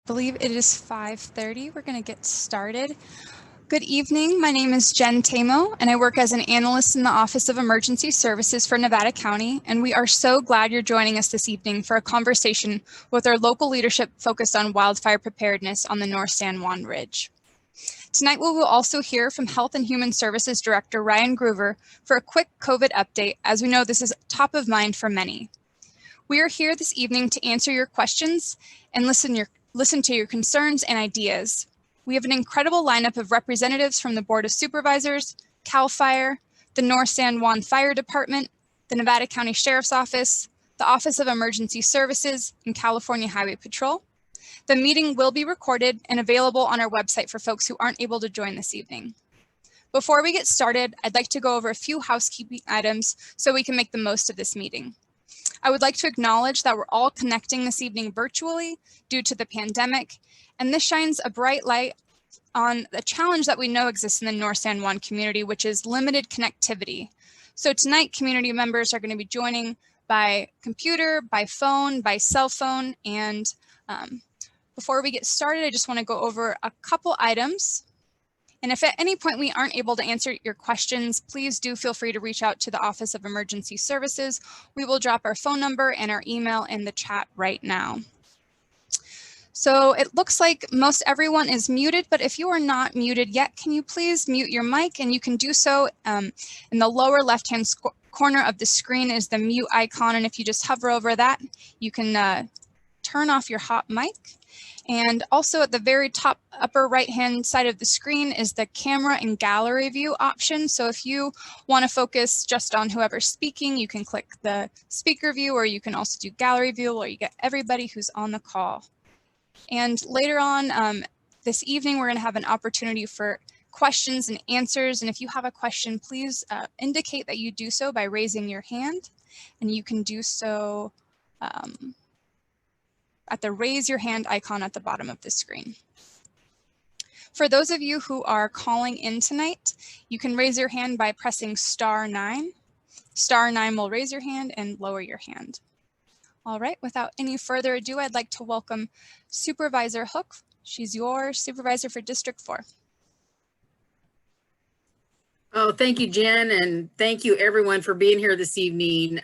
I believe it is 5:30. We're going to get started. Good evening. My name is Jen Tamo, and I work as an analyst in the Office of Emergency Services for Nevada County, and we are so glad you're joining us this evening for a conversation with our local leadership focused on wildfire preparedness on the North San Juan Ridge. Tonight, we will also hear from Health and Human Services Director Ryan Groover for a quick COVID update, as we know this is top of mind for many. We are here this evening to answer your questions and listen to your concerns and ideas. We have an incredible lineup of representatives from the Board of Supervisors, CAL FIRE, the North San Juan Fire Department, the Nevada County Sheriff's Office, the Office of Emergency Services, and California Highway Patrol. The meeting will be recorded and available on our website for folks who aren't able to join this evening. Before we get started, I'd like to go over a few housekeeping items so we can make the most of this meeting. I would like to acknowledge that we're all connecting this evening virtually due to the pandemic, and this shines a bright light on the challenge that we know exists in the North San Juan community, which is limited connectivity. So tonight, community members are going to be joining by computer, by phone, by cell phone, and before we get started, I just want to go over a couple items. And if at any point we aren't able to answer your questions, please do feel free to reach out to the Office of Emergency Services. We will drop our phone number and our email in the chat right now. So it looks like most everyone is muted, but if you are not muted yet, can you please mute your mic? And you can do so in the lower left-hand corner of the screen is the mute icon. And if you just hover over that, you can turn off your hot mic. And also at the very top upper right-hand side of the screen is the camera and gallery view option. So if you want to focus just on whoever's speaking, you can click the speaker view, or you can also do gallery view where you get everybody who's on the call. And later on this evening, we're going to have an opportunity for questions and answers. And if you have a question, please indicate that you do so by raising your hand. And you can do so at the raise your hand icon at the bottom of the screen. For those of you who are calling in tonight, you can raise your hand by pressing *9. *9 will raise your hand and lower your hand. All right, without any further ado, I'd like to welcome Supervisor Hook. She's your supervisor for District 4. Oh, thank you, Jen, and thank you everyone for being here this evening,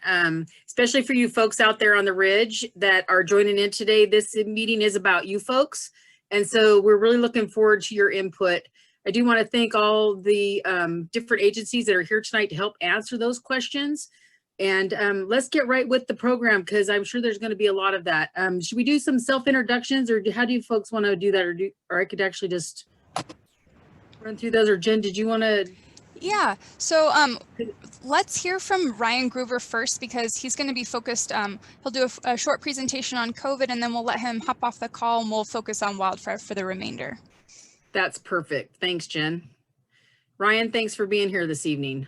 especially for you folks out there on the Ridge that are joining in today. This meeting is about you folks, and so we're really looking forward to your input. I do want to thank all the different agencies that are here tonight to help answer those questions. And let's get right with the program, because I'm sure there's going to be a lot of that. Should we do some self-introductions, or how do you folks want to do that? Or I could actually just run through those. Or Jen, did you want to? Yeah, so let's hear from Ryan Groover first, because he's going to be focused, he'll do a short presentation on COVID, and then we'll let him hop off the call and we'll focus on wildfire for the remainder. That's perfect. Thanks, Jen. Ryan, thanks for being here this evening.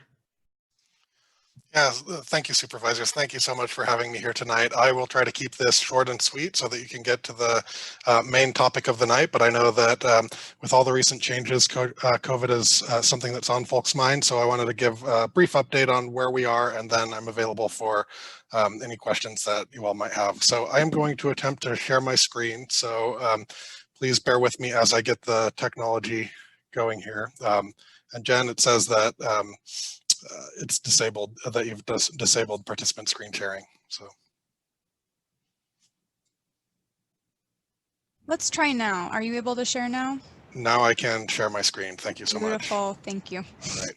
Yeah, thank you, supervisors. Thank you so much for having me here tonight. I will try to keep this short and sweet so that you can get to the main topic of the night. But I know that with all the recent changes, COVID is something that's on folks' minds. So I wanted to give a brief update on where we are, and then I'm available for any questions that you all might have. So I am going to attempt to share my screen. So please bear with me as I get the technology going here. And Jen, it says that it's disabled, that you've disabled participant screen sharing. So let's try now. Are you able to share now? Now I can share my screen. Thank you so much. Beautiful. Thank you. All right.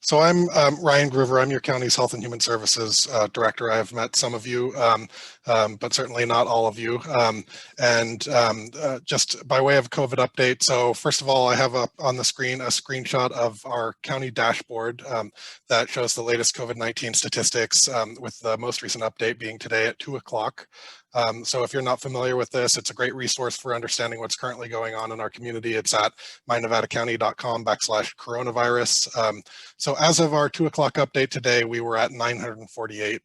So I'm Ryan Groover. I'm your county's Health and Human Services Director. I have met some of you, but certainly not all of you. Just by way of COVID update, so first of all, I have up on the screen a screenshot of our county dashboard that shows the latest COVID-19 statistics, with the most recent update being today at 2 o'clock. So if you're not familiar with this, it's a great resource for understanding what's currently going on in our community. It's at mynevadacounty.com/coronavirus. So as of our 2 o'clock update today, we were at 948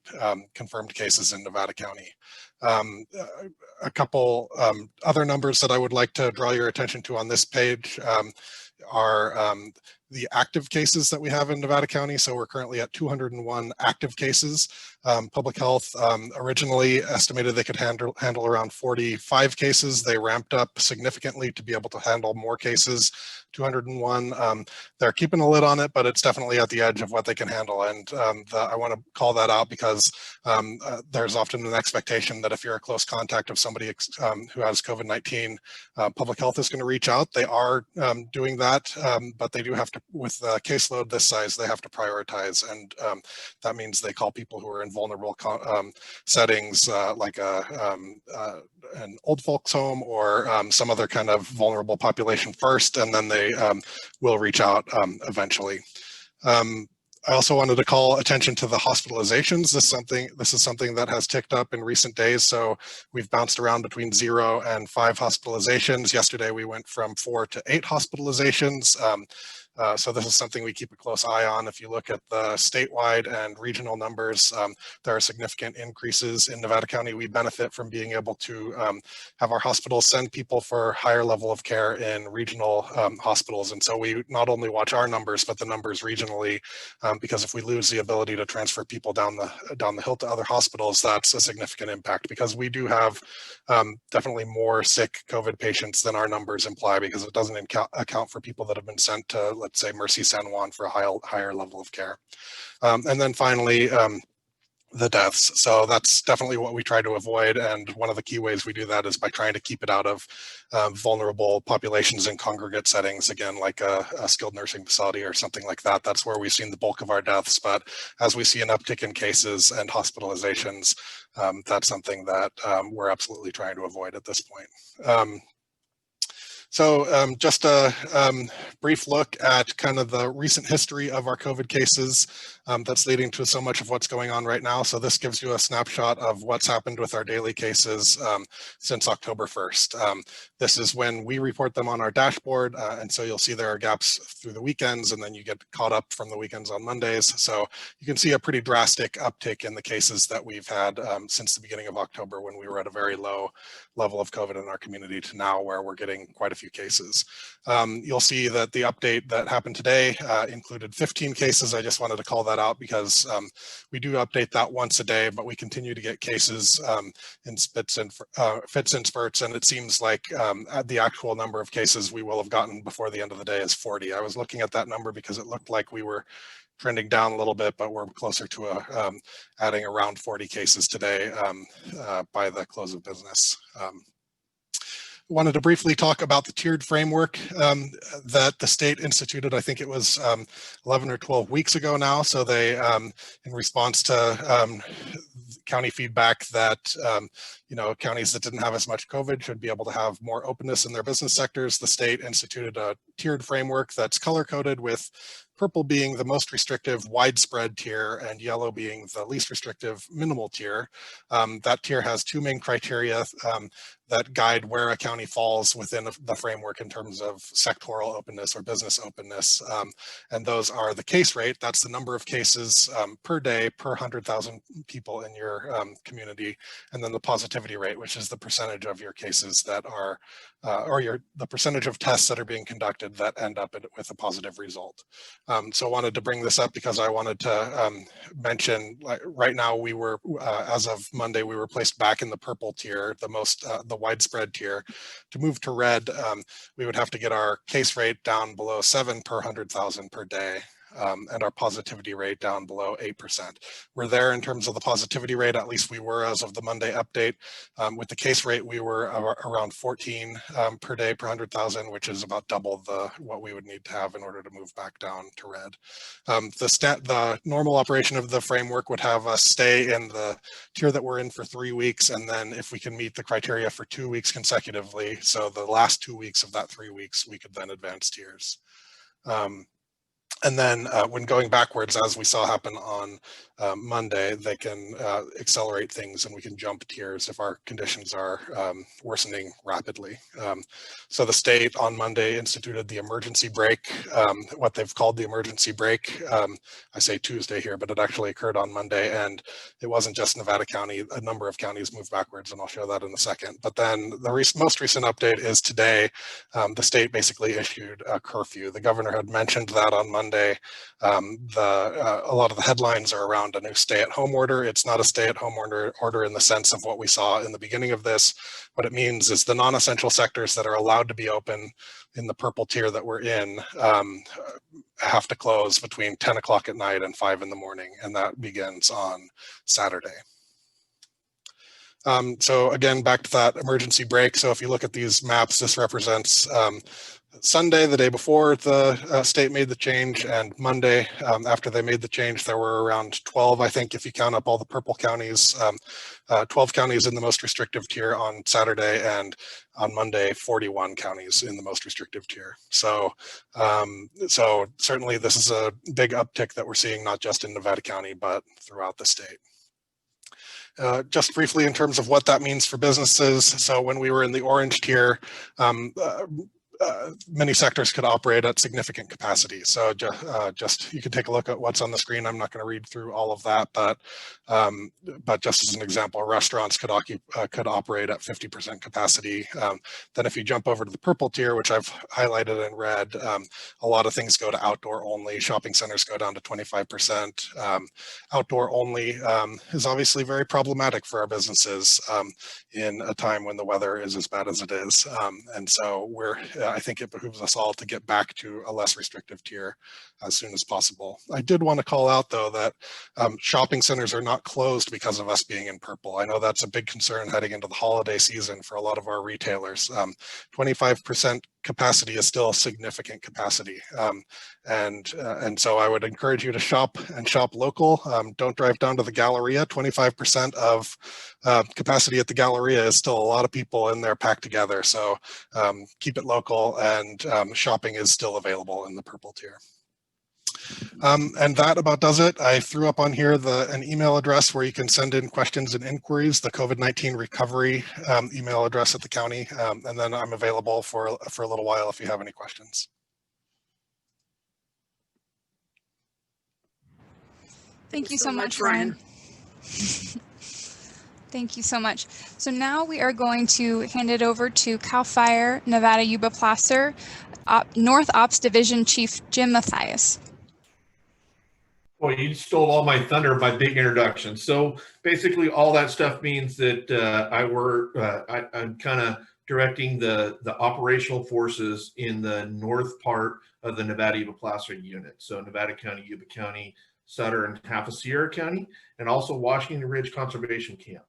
confirmed cases in Nevada County. A couple other numbers that I would like to draw your attention to on this page are the active cases that we have in Nevada County. So we're currently at 201 active cases. Public health originally estimated they could handle around 45 cases. They ramped up significantly to be able to handle more cases, 201. They're keeping a lid on it, but it's definitely at the edge of what they can handle. And I want to call that out because there's often an expectation that if you're a close contact of somebody who has COVID-19, public health is going to reach out. They are doing that, but they do have to, with a caseload this size, they have to prioritize. And that means they call people who are in vulnerable settings, like an old folks home or some other kind of vulnerable population first, and then they will reach out eventually. I also wanted to call attention to the hospitalizations. This is something that has ticked up in recent days. So we've bounced around between 0 and 5 hospitalizations. Yesterday, we went from 4 to 8 hospitalizations. So this is something we keep a close eye on. If you look at the statewide and regional numbers, there are significant increases in Nevada County. We benefit from being able to have our hospitals send people for higher level of care in regional hospitals. And so we not only watch our numbers, but the numbers regionally, because if we lose the ability to transfer people down the hill to other hospitals, that's a significant impact, because we do have definitely more sick COVID patients than our numbers imply, because it doesn't account for people that have been sent to, let's say, Mercy San Juan for a higher level of care. And then finally, the deaths. So that's definitely what we try to avoid. And one of the key ways we do that is by trying to keep it out of vulnerable populations in congregate settings, again, like a skilled nursing facility or something like that. That's where we've seen the bulk of our deaths. But as we see an uptick in cases and hospitalizations, that's something that we're absolutely trying to avoid at this point. So just a brief look at kind of the recent history of our COVID cases that's leading to so much of what's going on right now. So this gives you a snapshot of what's happened with our daily cases since October 1st. This is when we report them on our dashboard. And so you'll see there are gaps through the weekends, and then you get caught up from the weekends on Mondays. So you can see a pretty drastic uptick in the cases that we've had since the beginning of October, when we were at a very low level of COVID in our community, to now where we're getting quite a few cases. You'll see that the update that happened today included 15 cases. I just wanted to call that out because we do update that once a day, but we continue to get cases in fits and spurts, and it seems like the actual number of cases we will have gotten before the end of the day is 40. I was looking at that number because it looked like we were trending down a little bit, but we're closer to adding around 40 cases today by the close of business. Wanted to briefly talk about the tiered framework that the state instituted. I think it was 11 or 12 weeks ago now. So they, in response to county feedback that counties that didn't have as much COVID should be able to have more openness in their business sectors, the state instituted a tiered framework that's color-coded, with purple being the most restrictive widespread tier and yellow being the least restrictive minimal tier. That tier has 2 main criteria that guide where a county falls within the framework in terms of sectoral openness or business openness. And those are the case rate, that's the number of cases per day per 100,000 people in your community, and then the positivity rate, which is the percentage of your cases that are, the percentage of tests that are being conducted that end up with a positive result. So I wanted to bring this up because I wanted to mention, like, right now we were, as of Monday, we were placed back in the purple tier, the widespread tier. To move to red, we would have to get our case rate down below 7 per 100,000 per day. And our positivity rate down below 8%. We're there in terms of the positivity rate, at least we were as of the Monday update. With the case rate, we were around 14 per day per 100,000, which is about double what we would need to have in order to move back down to red. The normal operation of the framework would have us stay in the tier that we're in for 3 weeks, and then if we can meet the criteria for 2 weeks consecutively, so the last 2 weeks of that 3 weeks, we could then advance tiers. And then when going backwards, as we saw happen on Monday, they can accelerate things and we can jump tiers if our conditions are worsening rapidly. So the state on Monday instituted the emergency break, what they've called the emergency break. I say Tuesday here, but it actually occurred on Monday, and it wasn't just Nevada County. A number of counties moved backwards, and I'll show that in a second. But then the most recent update is today, the state basically issued a curfew. The governor had mentioned that on Monday, Sunday. A lot of the headlines are around a new stay-at-home order. It's not a stay-at-home order in the sense of what we saw in the beginning of this. What it means is the non-essential sectors that are allowed to be open in the purple tier that we're in have to close between 10 o'clock at night and 5 in the morning, and that begins on Saturday. So again, back to that emergency break. So if you look at these maps, this represents Sunday, the day before the state made the change, and Monday, after they made the change, there were around 12, I think, if you count up all the purple counties, 12 counties in the most restrictive tier on Saturday, and on Monday, 41 counties in the most restrictive tier. So, so certainly this is a big uptick that we're seeing, not just in Nevada County, but throughout the state. Just briefly in terms of what that means for businesses. So when we were in the orange tier, many sectors could operate at significant capacity. So just you can take a look at what's on the screen. I'm not going to read through all of that, but just as an example, restaurants could operate at 50% capacity. Then if you jump over to the purple tier, which I've highlighted in red, a lot of things go to outdoor only. Shopping centers go down to 25%. Outdoor only is obviously very problematic for our businesses in a time when the weather is as bad as it is. And so I think it behooves us all to get back to a less restrictive tier as soon as possible. I did want to call out, though, that shopping centers are not closed because of us being in purple. I know that's a big concern heading into the holiday season for a lot of our retailers. 25% capacity is still significant capacity. And so I would encourage you to shop local. Don't drive down to the Galleria. 25% of capacity at the Galleria is still a lot of people in there packed together. So keep it local, and shopping is still available in the purple tier. And that about does it. I threw up on here an email address where you can send in questions and inquiries, the COVID-19 recovery email address at the county. And then I'm available for a little while if you have any questions. Thank you so much, Ryan. Thank you so much. So now we are going to hand it over to CAL FIRE Nevada Yuba Placer, North Ops Division Chief Jim Mathias. Well, you stole all my thunder by big introduction. So basically all that stuff means that I'm kind of directing the operational forces in the north part of the Nevada Yuba Placer unit. So Nevada County, Yuba County, Sutter, and half of Sierra County, and also Washington Ridge Conservation Camp.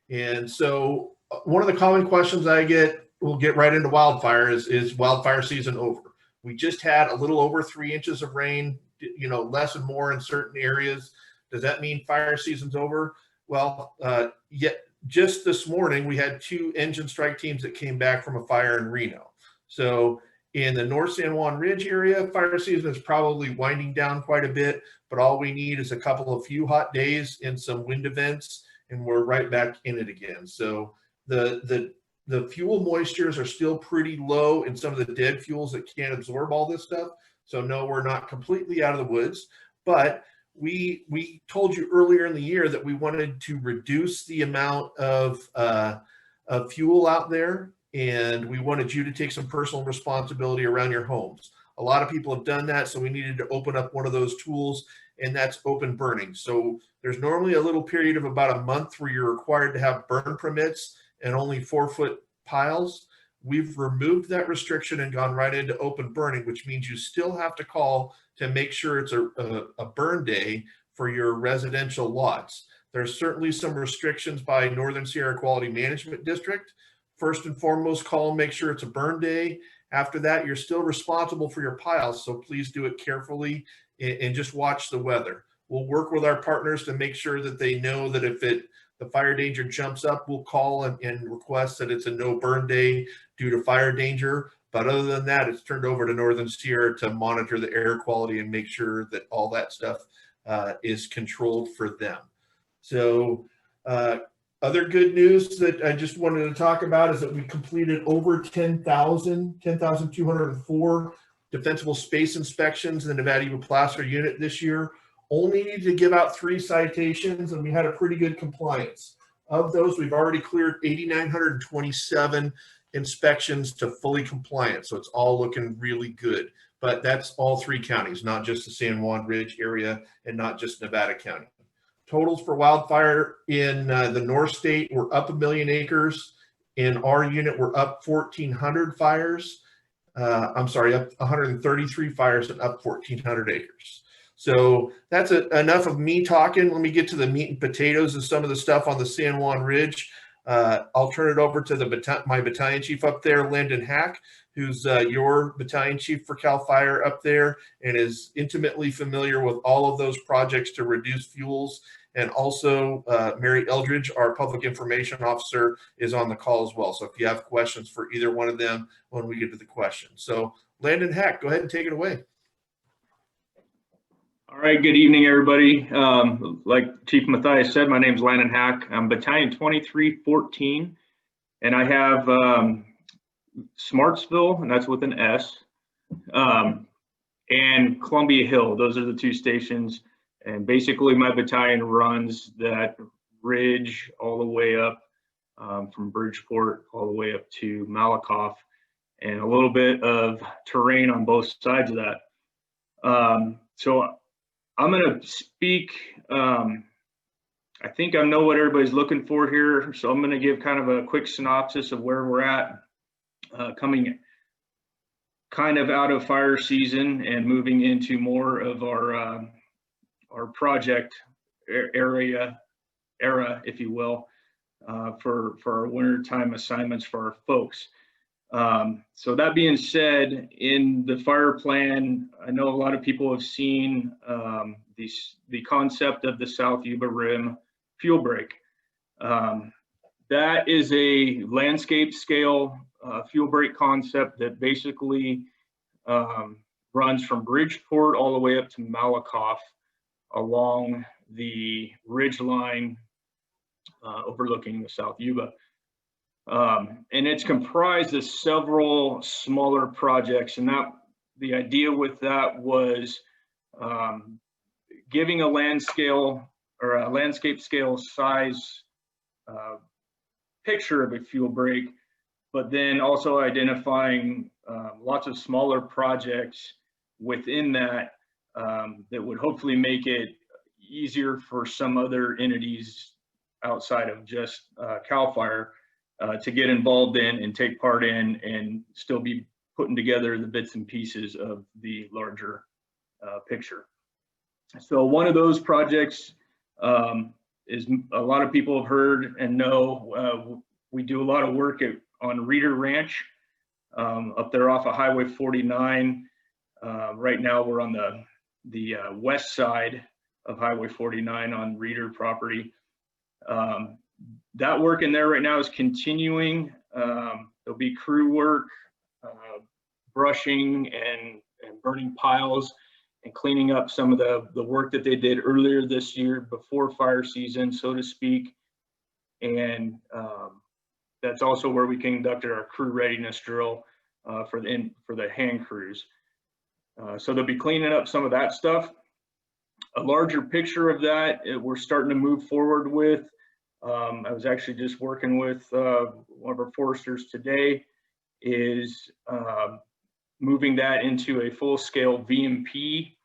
And so one of the common questions I get, we'll get right into wildfire, is wildfire season over? We just had a little over 3 inches of rain, less and more in certain areas. Does that mean fire season's over? Well, yet just this morning, we had 2 engine strike teams that came back from a fire in Reno. So in the North San Juan Ridge area, fire season is probably winding down quite a bit, but all we need is a couple of few hot days and some wind events, and we're right back in it again. So the fuel moistures are still pretty low in some of the dead fuels that can't absorb all this stuff. So no, we're not completely out of the woods, but we told you earlier in the year that we wanted to reduce the amount of fuel out there, and we wanted you to take some personal responsibility around your homes. A lot of people have done that, so we needed to open up one of those tools, and that's open burning. So there's normally a little period of about a month where you're required to have burn permits and only 4-foot piles. We've removed that restriction and gone right into open burning, which means you still have to call to make sure it's a burn day for your residential lots. There's certainly some restrictions by Northern Sierra Quality Management District. First and foremost, call and make sure it's a burn day. After that, you're still responsible for your piles, so please do it carefully and just watch the weather. We'll work with our partners to make sure that they know that if the fire danger jumps up, we'll call and request that it's a no burn day due to fire danger. But other than that, it's turned over to Northern Sierra to monitor the air quality and make sure that all that stuff is controlled for them. So other good news that I just wanted to talk about is that we completed over 10,204 defensible space inspections in the Nevada Yuba Placer unit this year. Only needed to give out 3 citations, and we had a pretty good compliance. Of those, we've already cleared 8,927 inspections to fully compliant, so it's all looking really good. but that's all 3 counties, not just the San Juan Ridge area and not just Nevada County. Totals for wildfire in the North State were up 1 million acres. In our unit, we're up 1,400 fires. I'm sorry, up 133 fires and up 1,400 acres. So that's enough of me talking. Let me get to the meat and potatoes of some of the stuff on the San Juan Ridge. I'll turn it over to my battalion chief up there, Landon Hack, who's your battalion chief for CAL FIRE up there and is intimately familiar with all of those projects to reduce fuels. And also Mary Eldridge, our public information officer, is on the call as well. So if you have questions for either one of them when we get to the questions. So Landon Hack, go ahead and take it away. All right, good evening, everybody. Like Chief Matthias said, my name is Landon Hack. I'm Battalion 2314, and I have Smartsville, and that's with an S, and Columbia Hill. Those are the 2 stations. And basically, my battalion runs that ridge all the way up from Bridgeport all the way up to Malakoff, and a little bit of terrain on both sides of that. So I'm going to speak. I think I know what everybody's looking for here, so I'm going to give kind of a quick synopsis of where we're at, coming kind of out of fire season and moving into more of our project era, if you will, for our wintertime assignments for our folks. So that being said, in the fire plan, I know a lot of people have seen the concept of the South Yuba Rim fuel break. That is a landscape scale fuel break concept that basically runs from Bridgeport all the way up to Malakoff along the ridge line overlooking the South Yuba. And it's comprised of several smaller projects, and the idea with that was giving a land scale or a landscape scale size picture of a fuel break, but then also identifying lots of smaller projects within that that would hopefully make it easier for some other entities outside of just CAL FIRE to get involved in and take part in and still be putting together the bits and pieces of the larger picture. So one of those projects is a lot of people have heard and know. We do a lot of work on Reeder Ranch up there off of Highway 49. Right now we're on the west side of Highway 49 on Reeder property. That work in there right now is continuing. There'll be crew work, brushing and burning piles and cleaning up some of the work that they did earlier this year before fire season, so to speak. And that's also where we conducted our crew readiness drill for the hand crews. So they'll be cleaning up some of that stuff. A larger picture of that we're starting to move forward with. I was actually just working with one of our foresters today, is moving that into a full-scale VMP.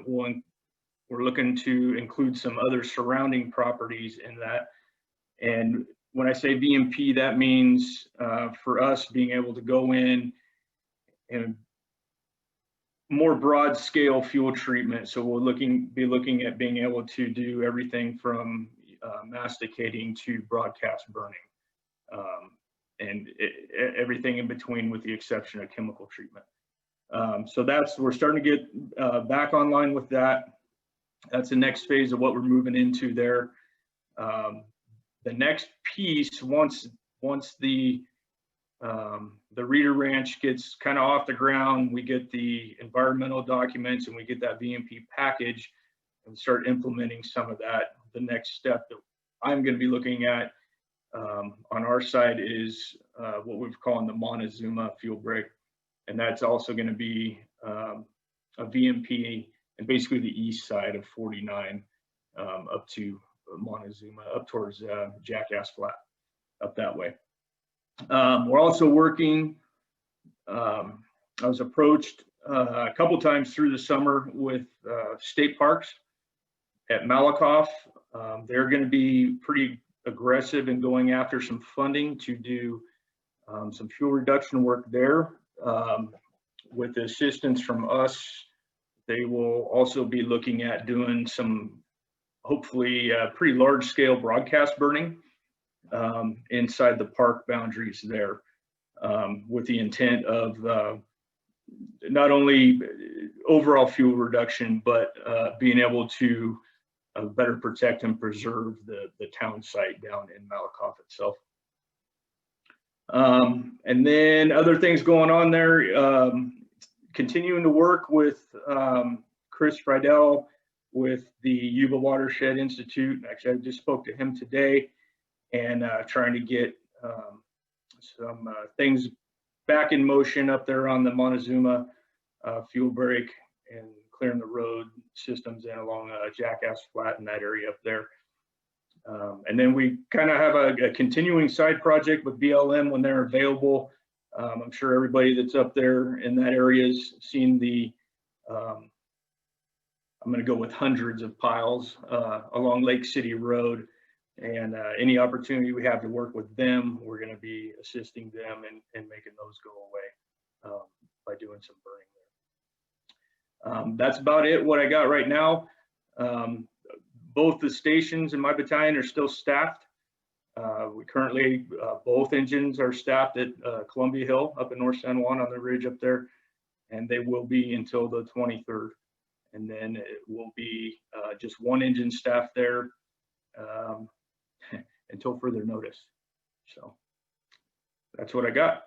We're looking to include some other surrounding properties in that. And when I say VMP, that means for us being able to go in and more broad scale fuel treatment. So we'll be looking at being able to do everything from masticating to broadcast burning, and everything in between, with the exception of chemical treatment. So we're starting to get back online with that. That's the next phase of what we're moving into there. The next piece, once the Reeder Ranch gets kind of off the ground, we get the environmental documents and we get that VMP package and start implementing some of that. The next step that I'm going to be looking at on our side is what we're calling the Montezuma fuel break. And that's also going to be a VMP and basically the east side of 49 up to Montezuma, up towards Jackass Flat, up that way. We're also working, I was approached a couple times through the summer with state parks at Malakoff. They're going to be pretty aggressive in going after some funding to do some fuel reduction work there. With the assistance from us, they will also be looking at doing some, hopefully, pretty large scale broadcast burning inside the park boundaries there, with the intent of not only overall fuel reduction, but being able to better protect and preserve the town site down in Malakoff itself. And then other things going on there, continuing to work with Chris Friedel with the Yuba Watershed Institute. Actually, I just spoke to him today, and trying to get some things back in motion up there on the Montezuma fuel break and clearing the road systems in along Jackass Flat in that area up there. And then we kind of have a continuing side project with BLM when they're available. I'm sure everybody that's up there in that area has seen the, I'm going to go with hundreds of piles along Lake City Road. And any opportunity we have to work with them, we're going to be assisting them and making those go away by doing some burning there. That's about it, what I got right now. Both the stations in my battalion are still staffed. We currently, both engines are staffed at Columbia Hill up in North San Juan on the ridge up there, and they will be until the 23rd. And then it will be just one engine staff there until further notice. So that's what I got.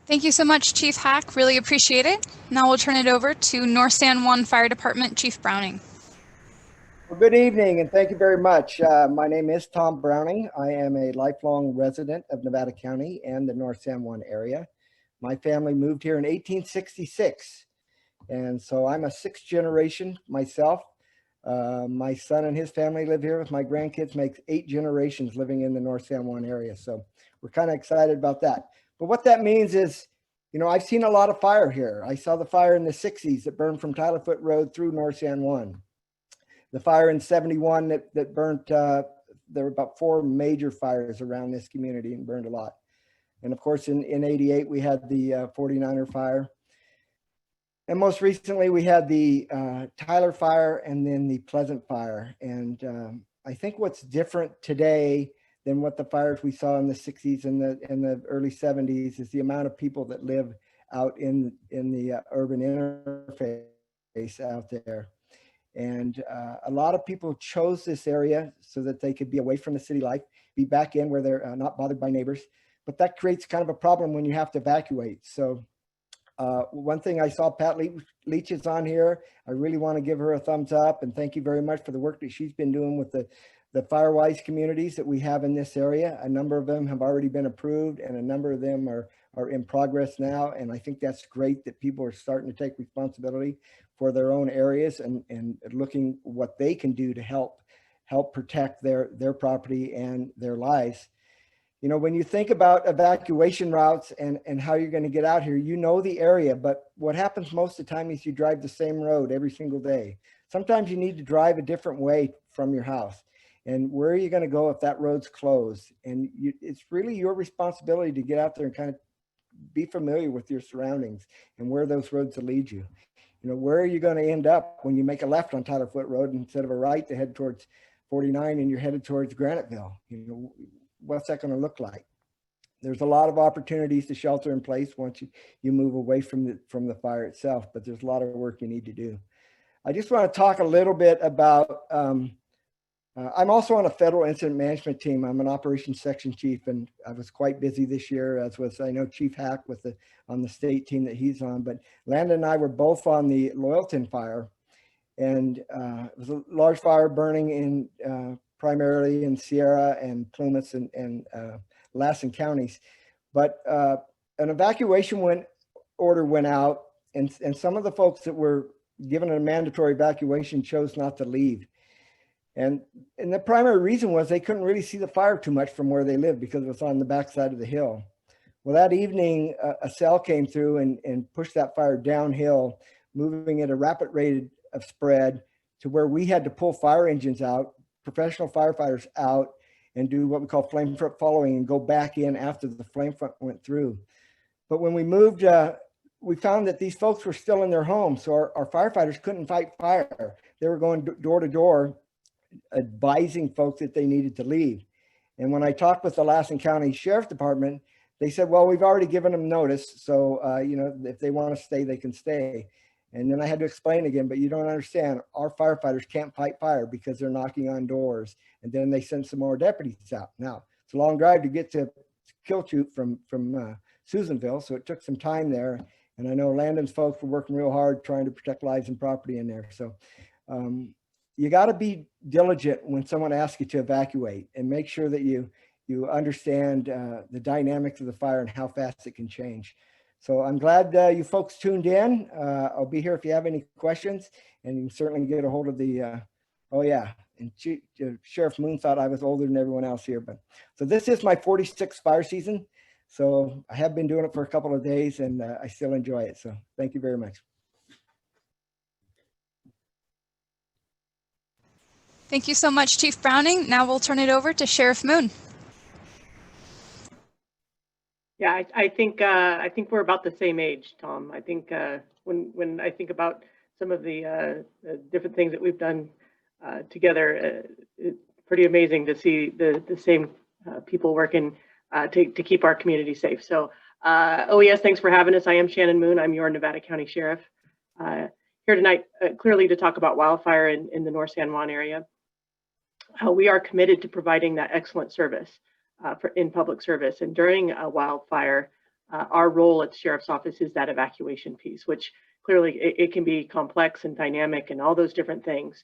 Thank you so much, Chief Hack. Really appreciate it. Now we'll turn it over to North San Juan Fire Department Chief Browning. Well, good evening, and thank you very much. My name is Tom Browning. I am a lifelong resident of Nevada County and the North San Juan area. My family moved here in 1866, and so I'm a sixth generation myself. My son and his family live here with my grandkids, makes 8 generations living in the North San Juan area. So we're kind of excited about that. But what that means is, you know, I've seen a lot of fire here. I saw the fire in the 60s that burned from Tyler Foot Road through North San Juan. The fire in 71 that burnt, there were about 4 major fires around this community and burned a lot. And of course, in 88, we had the 49er fire. And most recently, we had the Tyler fire and then the Pleasant fire. And I think what's different today than what the fires we saw in the 60s and the early 70s is the amount of people that live out in the urban interface out there. And a lot of people chose this area so that they could be away from the city life, be back in where they're not bothered by neighbors. But that creates kind of a problem when you have to evacuate. So one thing, I saw Pat Leach is on here. I really want to give her a thumbs up and thank you very much for the work that she's been doing with the Firewise communities that we have in this area. A number of them have already been approved and a number of them are in progress now. And I think that's great that people are starting to take responsibility for their own areas and looking what they can do to help protect their property and their lives. You know, when you think about evacuation routes and how you're going to get out here, you know the area, but what happens most of the time is you drive the same road every single day. Sometimes you need to drive a different way from your house. And where are you going to go if that road's closed? And it's really your responsibility to get out there and kind of be familiar with your surroundings and where those roads will lead you. You know, where are you going to end up when you make a left on Tyler Foot Road instead of a right to head towards 49 and you're headed towards Graniteville? You know, what's that going to look like? There's a lot of opportunities to shelter in place once you move away from the fire itself, but there's a lot of work you need to do. I just want to talk a little bit about, I'm also on a federal incident management team. I'm an operations section chief, and I was quite busy this year, as was, I know, Chief Hack on the state team that he's on. But Landon and I were both on the Loyalton fire, and it was a large fire burning in primarily in Sierra and Plumas and Lassen counties. But an evacuation order went out, and some of the folks that were given a mandatory evacuation chose not to leave. And the primary reason was they couldn't really see the fire too much from where they lived because it was on the backside of the hill. Well, that evening, a cell came through and pushed that fire downhill, moving at a rapid rate of spread to where we had to pull fire engines out, professional firefighters out, and do what we call flame front following and go back in after the flame front went through. But when we moved, we found that these folks were still in their homes. So our firefighters couldn't fight fire. They were going door to door, advising folks that they needed to leave. And when I talked with the Lassen County Sheriff's Department, they said, well, we've already given them notice. So, if they want to stay, they can stay. And then I had to explain again, but you don't understand. Our firefighters can't fight fire because they're knocking on doors. And then they send some more deputies out. Now, it's a long drive to get to Killchute from Susanville. So it took some time there. And I know Landon's folks were working real hard trying to protect lives and property in there. So you got to be diligent when someone asks you to evacuate and make sure that you understand the dynamics of the fire and how fast it can change. So I'm glad you folks tuned in. I'll be here if you have any questions, and you can certainly get a hold of the, and Sheriff Moon thought I was older than everyone else here. But so this is my 46th fire season. So I have been doing it for a couple of days, and I still enjoy it. So thank you very much. Thank you so much, Chief Browning. Now we'll turn it over to Sheriff Moon. Yeah, I think we're about the same age, Tom. I think when I think about some of the different things that we've done together, it's pretty amazing to see the same people working to keep our community safe. So, OES, thanks for having us. I am Shannon Moon. I'm your Nevada County Sheriff. Here tonight, clearly to talk about wildfire in the North San Juan area. We are committed to providing that excellent service in public service. And during a wildfire, our role at the Sheriff's Office is that evacuation piece, which clearly it can be complex and dynamic and all those different things.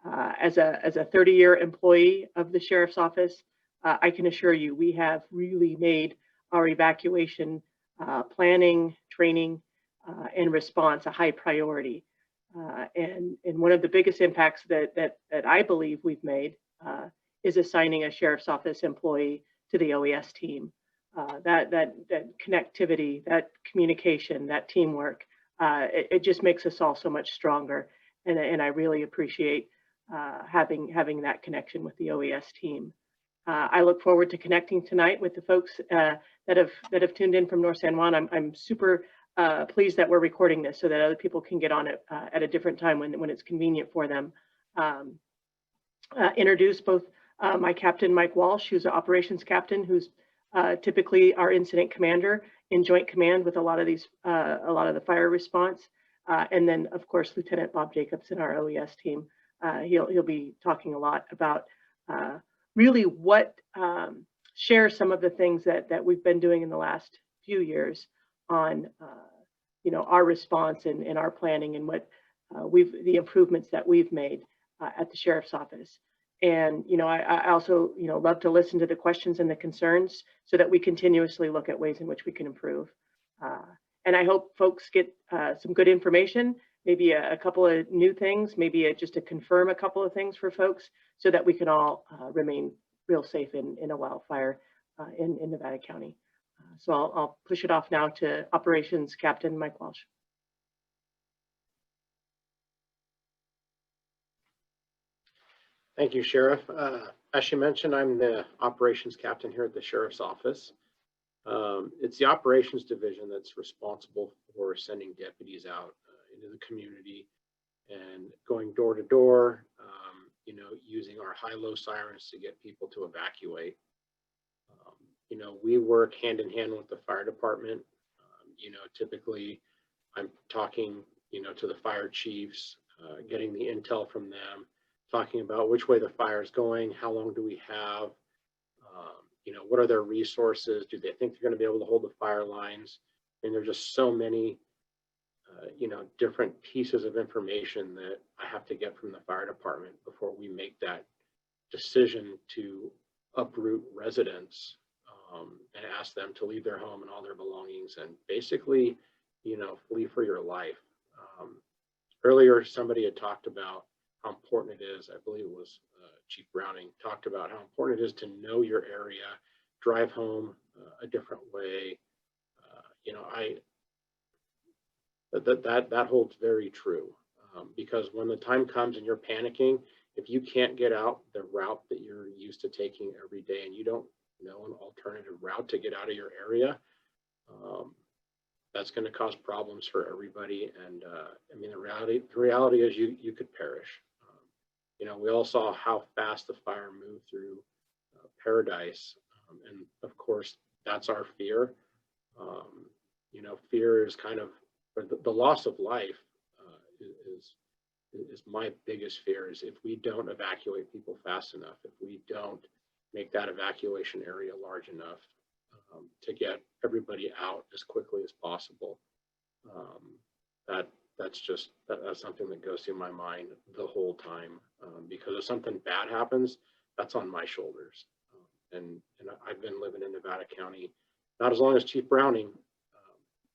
As a 30-year employee of the Sheriff's Office, I can assure you we have really made our evacuation planning, training, and response a high priority. And one of the biggest impacts that I believe we've made is assigning a Sheriff's Office employee to the OES team. That connectivity, that communication, that teamwork, it just makes us all so much stronger. And I really appreciate having that connection with the OES team. I look forward to connecting tonight with the folks that have tuned in from North San Juan. I'm super pleased that we're recording this so that other people can get on it at a different time when it's convenient for them. Introduce both my captain, Mike Walsh, who's an operations captain, who's typically our incident commander in joint command with a lot of the fire response. And then, of course, Lieutenant Bob Jacobson, our OES team. He'll be talking a lot about really what share some of the things that we've been doing in the last few years on our response and our planning and what the improvements that we've made at the Sheriff's Office. And I also love to listen to the questions and the concerns so that we continuously look at ways in which we can improve. And I hope folks get some good information, maybe a couple of new things, maybe just to confirm a couple of things for folks so that we can all remain real safe in a wildfire in Nevada County. So I'll push it off now to Operations Captain Mike Walsh. Thank you, Sheriff. As she mentioned, I'm the operations captain here at the Sheriff's Office. It's the operations division that's responsible for sending deputies out into the community and going door to door, using our high-low sirens to get people to evacuate. We work hand in hand with the fire department. Typically I'm talking, to the fire chiefs, getting the intel from them, talking about which way the fire is going, how long do we have, what are their resources, do they think they're going to be able to hold the fire lines? And there's just so many, different pieces of information that I have to get from the fire department before we make that decision to uproot residents and ask them to leave their home and all their belongings and basically, flee for your life. Earlier, somebody had talked about how important it is, I believe it was Chief Browning, talked about how important it is to know your area, drive home a different way, you know, that holds very true, because when the time comes and you're panicking, if you can't get out the route that you're used to taking every day and you don't know an alternative route to get out of your area, that's going to cause problems for everybody. And I mean, the reality is you could perish. You know, we all saw how fast the fire moved through Paradise, and of course that's our fear. You know, fear is kind of, or the loss of life is my biggest fear, is if we don't evacuate people fast enough, if we don't make that evacuation area large enough to get everybody out as quickly as possible. That's something that goes through my mind the whole time, because if something bad happens, that's on my shoulders. And I've been living in Nevada County, not as long as Chief Browning,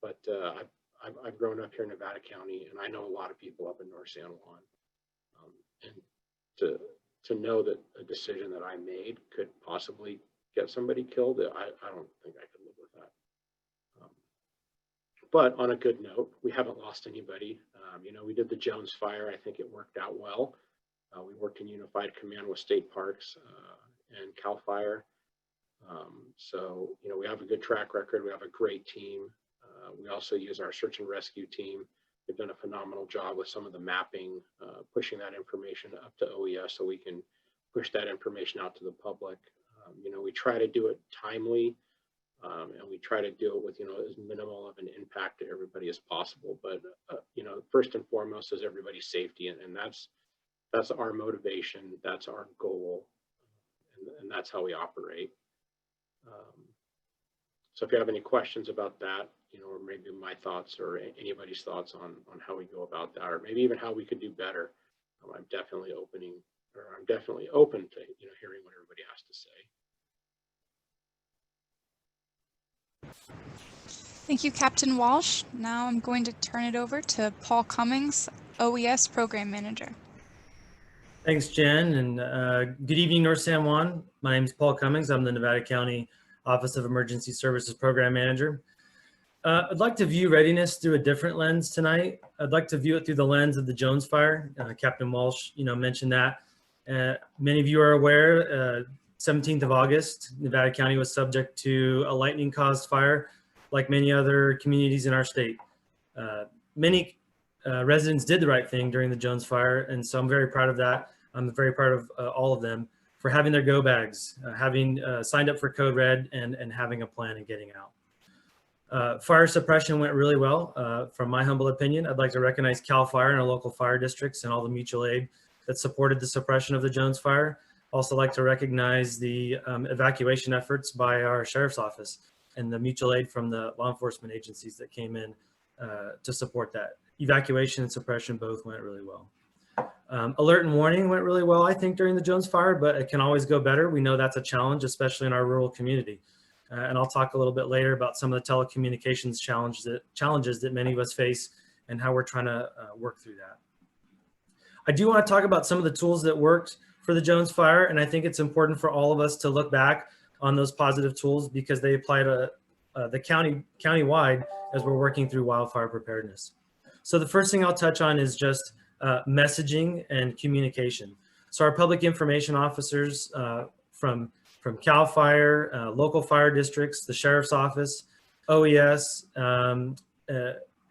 but I've grown up here in Nevada County, and I know a lot of people up in North San Juan. And to know that a decision that I made could possibly get somebody killed, I don't think I could live with that. But on a good note, we haven't lost anybody. You know, we did the Jones fire. I think it worked out well. We worked in unified command with state parks and CAL FIRE. So, you know, we have a good track record. We have a great team. We also use our search and rescue team. They've done a phenomenal job with some of the mapping, pushing that information up to OES so we can push that information out to the public. You know, we try to do it timely, and we try to do it with, you know, as minimal of an impact to everybody as possible. But, you know, first and foremost is everybody's safety. And that's our motivation. That's our goal. And that's how we operate. So if you have any questions about that, you know, or maybe my thoughts or anybody's thoughts on how we go about that, or maybe even how we could do better, I'm definitely open to, you know, hearing what everybody has to say. Thank you, Captain Walsh. Now I'm going to turn it over to Paul Cummings, OES Program Manager. Thanks, Jen, and good evening, North San Juan. My name is Paul Cummings. I'm the Nevada County Office of Emergency Services Program Manager. I'd like to view readiness through a different lens tonight. I'd like to view it through the lens of the Jones fire. Captain Walsh, you know, mentioned that. Many of you are aware, 17th of August, Nevada County was subject to a lightning-caused fire, like many other communities in our state. Many residents did the right thing during the Jones fire, and so I'm very proud of that. I'm very proud of all of them for having their go bags, having signed up for Code Red, and having a plan and getting out. Fire suppression went really well. From my humble opinion, I'd like to recognize CAL FIRE and our local fire districts and all the mutual aid that supported the suppression of the Jones fire. Also like to recognize the evacuation efforts by our sheriff's office and the mutual aid from the law enforcement agencies that came in to support that. Evacuation and suppression both went really well. Alert and warning went really well, I think, during the Jones fire, but it can always go better. We know that's a challenge, especially in our rural community. And I'll talk a little bit later about some of the telecommunications challenges that many of us face and how we're trying to work through that. I do want to talk about some of the tools that worked for the Jones fire, and I think it's important for all of us to look back on those positive tools because they apply to the county-wide as we're working through wildfire preparedness. So the first thing I'll touch on is just messaging and communication. So our public information officers from CAL FIRE, local fire districts, the sheriff's office, OES, and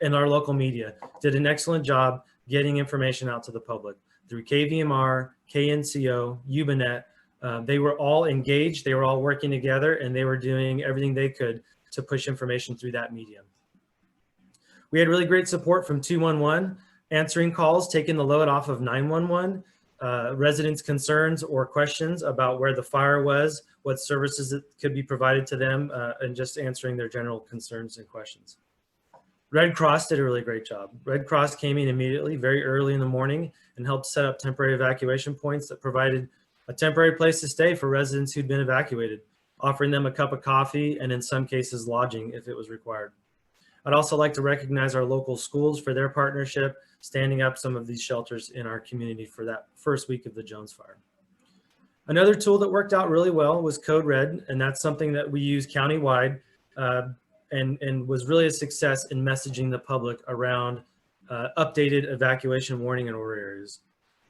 our local media did an excellent job getting information out to the public through KVMR, KNCO, UBNet. They were all engaged, they were all working together, and they were doing everything they could to push information through that medium. We had really great support from 211, answering calls, taking the load off of 911, residents' concerns or questions about where the fire was, what services that could be provided to them, and just answering their general concerns and questions. Red Cross did a really great job. Red Cross came in immediately, very early in the morning, and helped set up temporary evacuation points that provided a temporary place to stay for residents who'd been evacuated, offering them a cup of coffee and in some cases lodging if it was required. I'd also like to recognize our local schools for their partnership, standing up some of these shelters in our community for that first week of the Jones fire. Another tool that worked out really well was Code Red, and that's something that we use countywide. and was really a success in messaging the public around updated evacuation warning and order areas.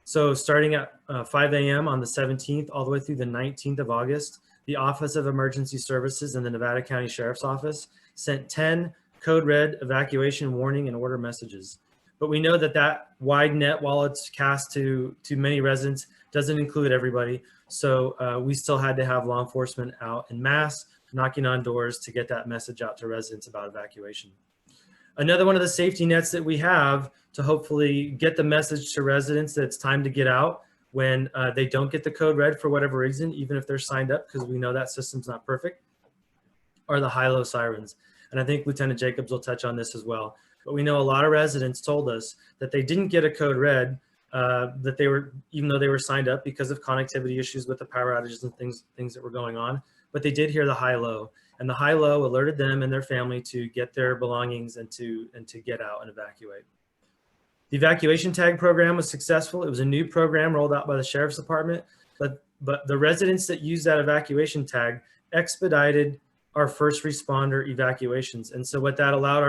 So starting at 5 a.m. on the 17th all the way through the 19th of August, the Office of Emergency Services and the Nevada County Sheriff's Office sent 10 code red evacuation warning and order messages. But we know that that wide net, while it's cast to many residents, doesn't include everybody. So we still had to have law enforcement out en masse, knocking on doors to get that message out to residents about evacuation. Another one of the safety nets that we have to hopefully get the message to residents that it's time to get out when they don't get the code red for whatever reason, even if they're signed up, because we know that system's not perfect, are the high-low sirens. And I think Lieutenant Jacobs will touch on this as well. But we know a lot of residents told us that they didn't get a code red, that they were, even though they were signed up because of connectivity issues with the power outages and things that were going on, but they did hear the high-low. And the high-low alerted them and their family to get their belongings and to get out and evacuate. The evacuation tag program was successful. It was a new program rolled out by the Sheriff's Department, but the residents that used that evacuation tag expedited our first responder evacuations. And so what that allowed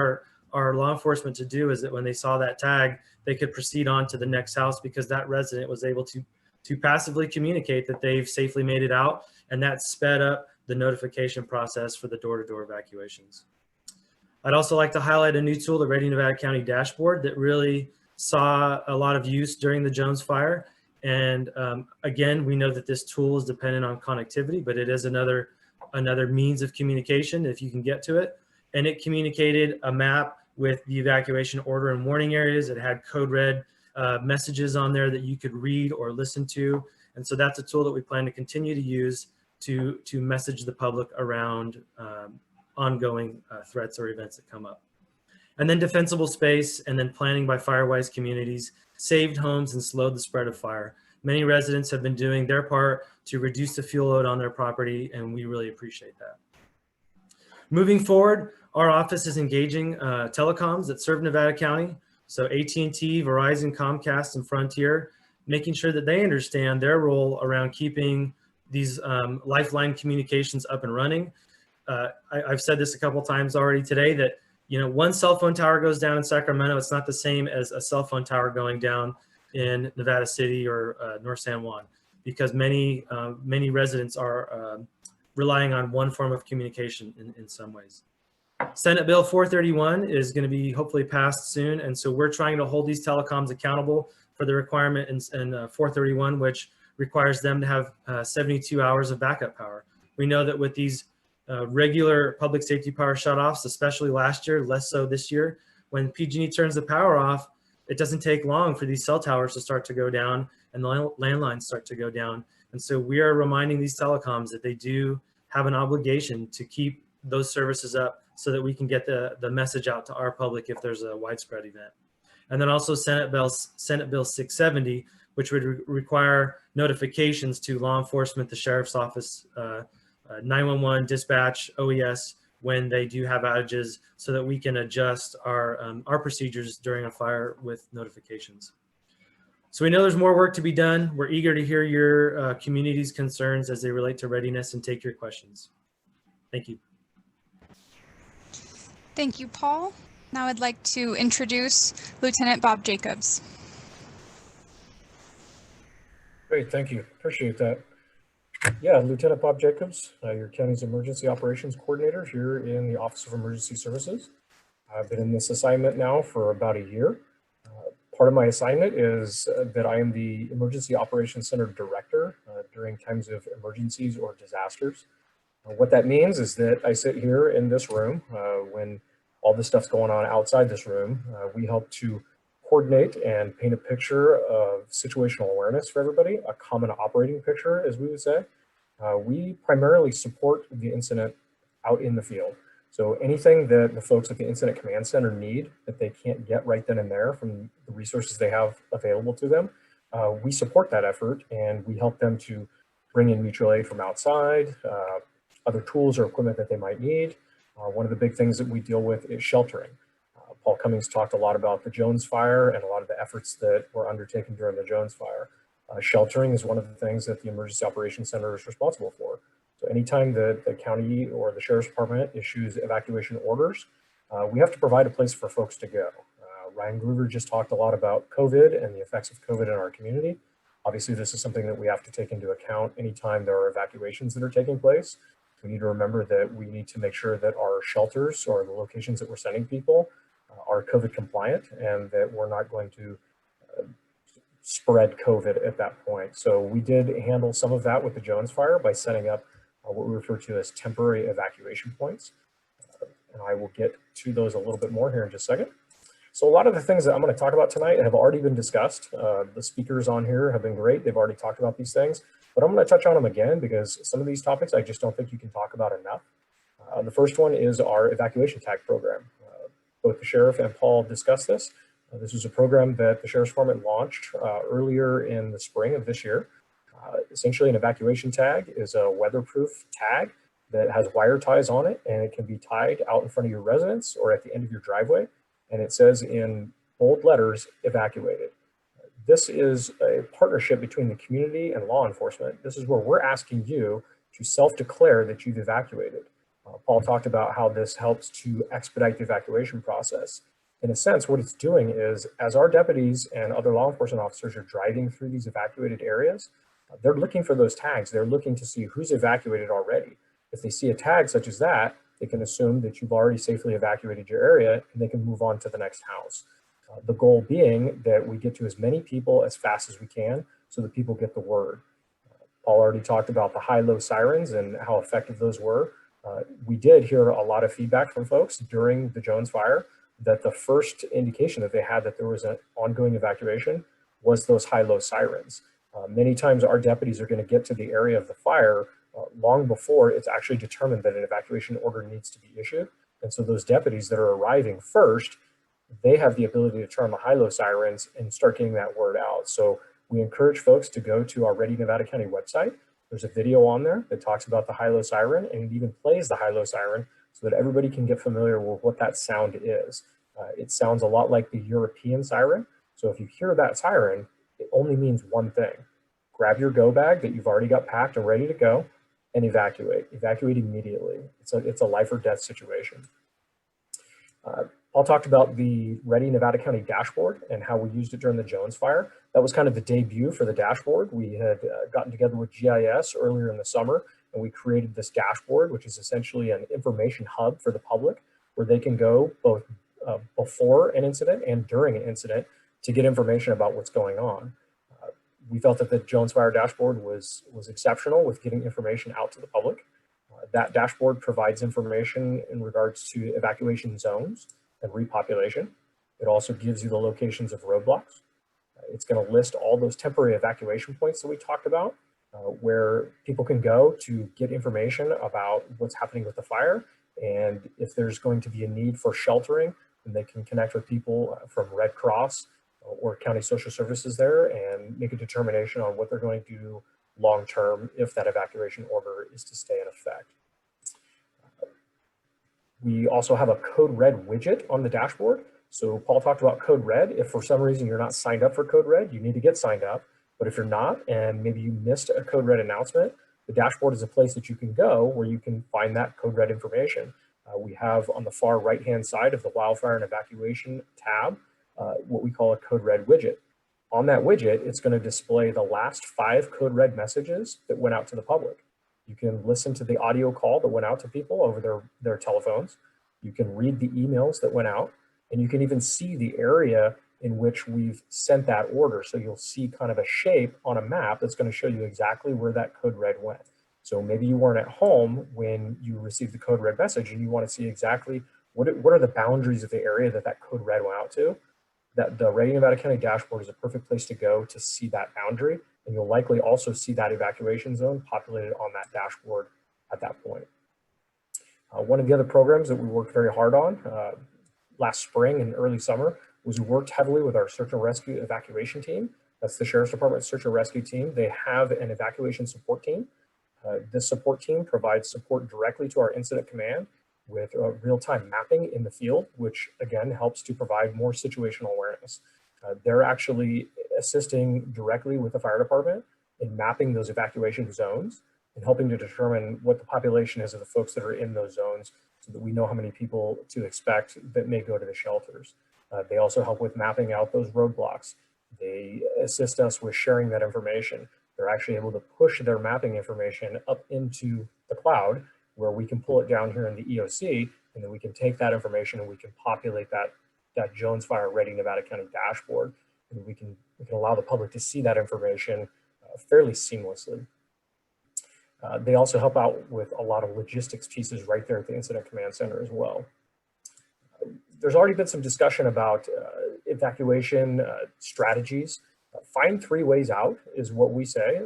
our law enforcement to do is that when they saw that tag, they could proceed on to the next house because that resident was able to passively communicate that they've safely made it out, and that sped up the notification process for the door-to-door evacuations. I'd also like to highlight a new tool, the Ready Nevada County dashboard, that really saw a lot of use during the Jones fire. And again, we know that this tool is dependent on connectivity, but it is another means of communication if you can get to it. And it communicated a map with the evacuation order and warning areas. It had code red messages on there that you could read or listen to. And so that's a tool that we plan to continue to use to message the public around ongoing threats or events that come up. And then defensible space and then planning by Firewise communities saved homes and slowed the spread of fire. Many residents have been doing their part to reduce the fuel load on their property, and we really appreciate that. Moving forward, our office is engaging telecoms that serve Nevada County. So AT&T, Verizon, Comcast, and Frontier, making sure that they understand their role around keeping these lifeline communications up and running. I've said this a couple times already today that, you know, one cell phone tower goes down in Sacramento, it's not the same as a cell phone tower going down in Nevada City or North San Juan, because many residents are relying on one form of communication in some ways. Senate Bill 431 is going to be hopefully passed soon, and so we're trying to hold these telecoms accountable for the requirement in 431, which requires them to have 72 hours of backup power. We know that with these regular public safety power shutoffs, especially last year, less so this year, when PG&E turns the power off, it doesn't take long for these cell towers to start to go down and the landlines start to go down. And so we are reminding these telecoms that they do have an obligation to keep those services up so that we can get the message out to our public if there's a widespread event. And then also Senate Bill 670, which would require notifications to law enforcement, the Sheriff's Office, 911, dispatch, OES, when they do have outages, so that we can adjust our procedures during a fire with notifications. So we know there's more work to be done. We're eager to hear your community's concerns as they relate to readiness and take your questions. Thank you. Thank you, Paul. Now I'd like to introduce Lieutenant Bob Jacobs. Great, thank you. Appreciate that. Yeah, Lieutenant Bob Jacobs, your county's Emergency Operations Coordinator here in the Office of Emergency Services. I've been in this assignment now for about a year. Part of my assignment is that I am the Emergency Operations Center Director during times of emergencies or disasters. What that means is that I sit here in this room when all this stuff's going on outside this room. We help to coordinate and paint a picture of situational awareness for everybody, a common operating picture, as we would say. We primarily support the incident out in the field. So anything that the folks at the Incident Command Center need that they can't get right then and there from the resources they have available to them, we support that effort and we help them to bring in mutual aid from outside, other tools or equipment that they might need. One of the big things that we deal with is sheltering. Paul Cummings talked a lot about the Jones fire and a lot of the efforts that were undertaken during the Jones fire. Sheltering is one of the things that the Emergency Operations Center is responsible for. So anytime the county or the sheriff's department issues evacuation orders, we have to provide a place for folks to go. Ryan Groover just talked a lot about COVID and the effects of COVID in our community. Obviously, this is something that we have to take into account anytime there are evacuations that are taking place. We need to remember that we need to make sure that our shelters or the locations that we're sending people are COVID compliant, and that we're not going to spread COVID at that point. So we did handle some of that with the Jones Fire by setting up what we refer to as temporary evacuation points. And I will get to those a little bit more here in just a second. So a lot of the things that I'm going to talk about tonight have already been discussed. The speakers on here have been great. They've already talked about these things, but I'm going to touch on them again because some of these topics I just don't think you can talk about enough. The first one is our evacuation tag program. Both the sheriff and Paul discussed this. This was a program that the sheriff's department launched earlier in the spring of this year. Essentially, an evacuation tag is a weatherproof tag that has wire ties on it, and it can be tied out in front of your residence or at the end of your driveway. And it says in bold letters, evacuated. This is a partnership between the community and law enforcement. This is where we're asking you to self-declare that you've evacuated. Paul talked about how this helps to expedite the evacuation process. In a sense, what it's doing is, as our deputies and other law enforcement officers are driving through these evacuated areas, they're looking for those tags. They're looking to see who's evacuated already. If they see a tag such as that, they can assume that you've already safely evacuated your area, and they can move on to the next house. The goal being that we get to as many people as fast as we can so that people get the word. Paul already talked about the high-low sirens and how effective those were. We did hear a lot of feedback from folks during the Jones Fire that the first indication that they had that there was an ongoing evacuation was those high-low sirens. Many times our deputies are going to get to the area of the fire long before it's actually determined that an evacuation order needs to be issued. And so those deputies that are arriving first, they have the ability to turn the high-low sirens and start getting that word out. So we encourage folks to go to our Ready Nevada County website. There's a video on there that talks about the high-low siren, and it even plays the high-low siren so that everybody can get familiar with what that sound is. It sounds a lot like the European siren. So if you hear that siren, it only means one thing. Grab your go bag that you've already got packed and ready to go and evacuate. Evacuate immediately. It's a life or death situation. Paul talked about the Ready Nevada County dashboard and how we used it during the Jones Fire. That was kind of the debut for the dashboard. We had gotten together with GIS earlier in the summer, and we created this dashboard, which is essentially an information hub for the public where they can go both before an incident and during an incident to get information about what's going on. We felt that the Jones Fire dashboard was exceptional with getting information out to the public. That dashboard provides information in regards to evacuation zones and repopulation. It also gives you the locations of roadblocks. It's going to list all those temporary evacuation points that we talked about, where people can go to get information about what's happening with the fire. And if there's going to be a need for sheltering, then they can connect with people from Red Cross or county social services there and make a determination on what they're going to do long-term if that evacuation order is to stay in effect. We also have a Code Red widget on the dashboard. So Paul talked about Code Red. If for some reason you're not signed up for Code Red, you need to get signed up. But if you're not, and maybe you missed a Code Red announcement, the dashboard is a place that you can go where you can find that Code Red information. We have on the far right-hand side of the Wildfire and Evacuation tab, what we call a Code Red widget. On that widget, it's going to display the last 5 Code Red messages that went out to the public. You can listen to the audio call that went out to people over their telephones. You can read the emails that went out, and you can even see the area in which we've sent that order. So you'll see kind of a shape on a map that's going to show you exactly where that Code Red went. So maybe you weren't at home when you received the Code Red message and you want to see exactly what are the boundaries of the area that Code Red went out to. That the Ready Nevada County dashboard is a perfect place to go to see that boundary, and you'll likely also see that evacuation zone populated on that dashboard at that point. One of the other programs that we worked very hard on last spring and early summer was we worked heavily with our search and rescue evacuation team. That's the Sheriff's Department search and rescue team. They have an evacuation support team. This support team provides support directly to our incident command with real-time mapping in the field, which again helps to provide more situational awareness. They're actually assisting directly with the fire department in mapping those evacuation zones. and helping to determine what the population is of the folks that are in those zones so that we know how many people to expect that may go to the shelters. They also help with mapping out those roadblocks. They assist us with sharing that information. They're actually able to push their mapping information up into the cloud where we can pull it down here in the EOC, and then we can take that information and we can populate that Jones Fire Ready Nevada County dashboard, and we can allow the public to see that information fairly seamlessly. They also help out with a lot of logistics pieces right there at the Incident Command Center as well. There's already been some discussion about evacuation strategies. Find 3 ways out is what we say.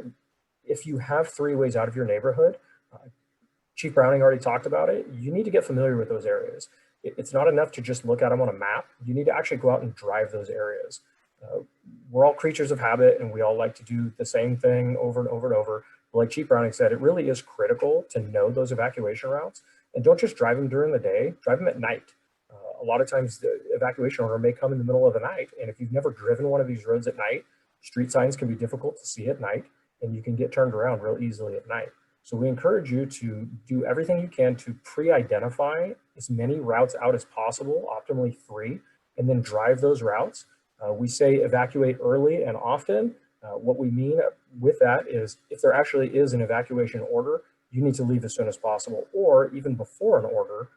If you have 3 ways out of your neighborhood, Chief Browning already talked about it, you need to get familiar with those areas. It's not enough to just look at them on a map. You need to actually go out and drive those areas. We're all creatures of habit, and we all like to do the same thing over and over and over. But like Chief Browning said, it really is critical to know those evacuation routes, and don't just drive them during the day, drive them at night. A lot of times the evacuation order may come in the middle of the night, and if you've never driven one of these roads at night, street signs can be difficult to see at night, and you can get turned around real easily at night. So we encourage you to do everything you can to pre-identify as many routes out as possible, optimally 3, and then drive those routes. We say evacuate early and often. What we mean with that is if there actually is an evacuation order, you need to leave as soon as possible, or even before an order.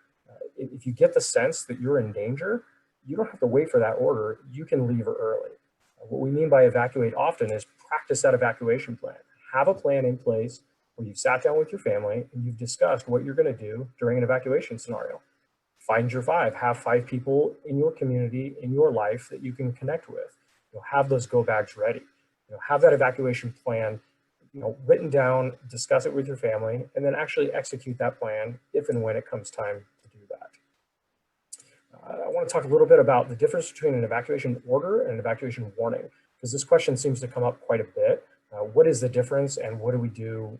If you get the sense that you're in danger, you don't have to wait for that order. You can leave early. What we mean by evacuate often is practice that evacuation plan. Have a plan in place where you've sat down with your family and you've discussed what you're going to do during an evacuation scenario. Find your 5. Have 5 people in your community, in your life that you can connect with. Have those go bags ready. Have that evacuation plan written down, discuss it with your family, and then actually execute that plan if and when it comes time to do that. I want to talk a little bit about the difference between an evacuation order and an evacuation warning, because this question seems to come up quite a bit. What is the difference, and what do we do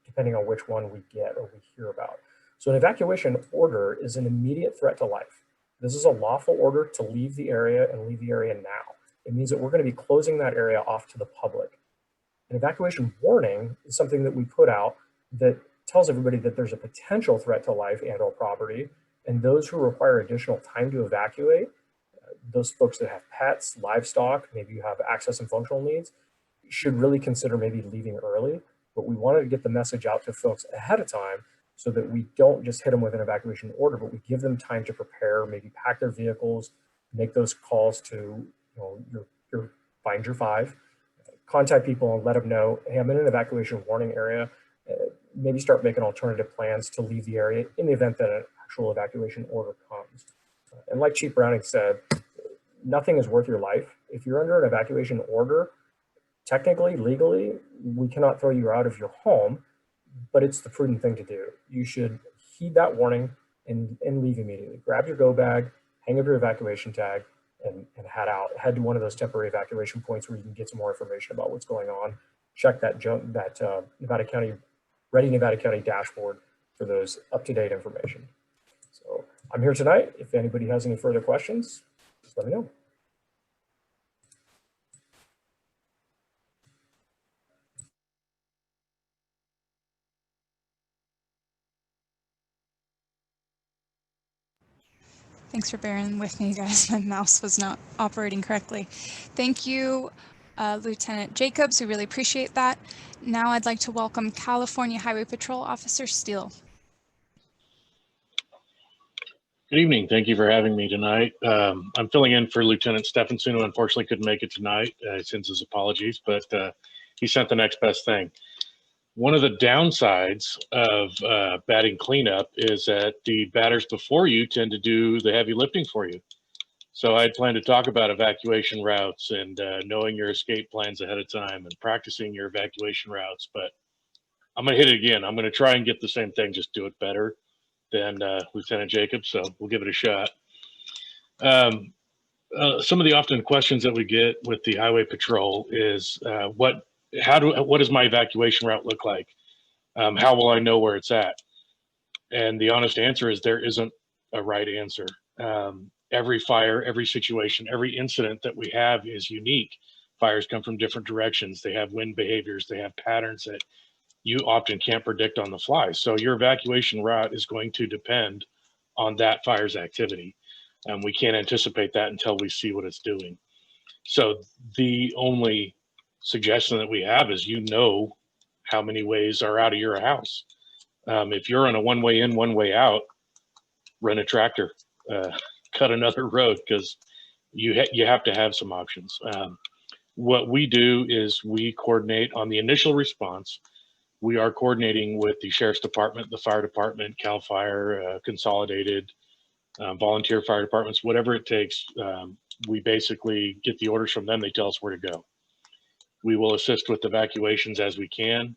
depending on which one we get or we hear about? So an evacuation order is an immediate threat to life. This is a lawful order to leave the area and leave the area now. It means that we're going to be closing that area off to the public. An evacuation warning is something that we put out that tells everybody that there's a potential threat to life and/or property, and those who require additional time to evacuate, those folks that have pets, livestock, maybe you have access and functional needs, should really consider maybe leaving early. But we wanted to get the message out to folks ahead of time so that we don't just hit them with an evacuation order, but we give them time to prepare, maybe pack their vehicles, make those calls to your find your 5, contact people and let them know, hey, I'm in an evacuation warning area. Maybe start making alternative plans to leave the area in the event that an actual evacuation order comes. And like Chief Browning said, nothing is worth your life. If you're under an evacuation order, technically, legally, we cannot throw you out of your home, but it's the prudent thing to do. You should heed that warning and leave immediately. Grab your go bag, hang up your evacuation tag, and head to one of those temporary evacuation points where you can get some more information about what's going on. Check that Nevada County, Ready Nevada County dashboard for those up-to-date information. So I'm here tonight. If anybody has any further questions, just let me know. Thanks for bearing with me, guys. My mouse was not operating correctly. Thank you, Lieutenant Jacobs. We really appreciate that. Now I'd like to welcome California Highway Patrol Officer Steele. Good evening. Thank you for having me tonight. I'm filling in for Lieutenant Stephenson, who unfortunately couldn't make it tonight. He sends his apologies, but he sent the next best thing. One of the downsides of batting cleanup is that the batters before you tend to do the heavy lifting for you. So I plan to talk about evacuation routes and knowing your escape plans ahead of time and practicing your evacuation routes. But I'm going to hit it again. I'm going to try and get the same thing, just do it better than Lieutenant Jacobs. So we'll give it a shot. Some of the often questions that we get with the Highway Patrol is what does my evacuation route look like? How will I know where it's at? And the honest answer is there isn't a right answer. Every fire, every situation, every incident that we have is unique. Fires come from different directions. They have wind behaviors. They have patterns that you often can't predict on the fly. So your evacuation route is going to depend on that fire's activity. And we can't anticipate that until we see what it's doing. So the only suggestion that we have is, you know, how many ways are out of your house. If you're on a one-way in, one-way out, rent a tractor, cut another road, because you have to have some options. What we do is we coordinate on the initial response. We are coordinating with the Sheriff's Department, the Fire Department, CAL FIRE, Consolidated, volunteer fire departments, whatever it takes. We basically get the orders from them. They tell us where to go. We will assist with evacuations as we can.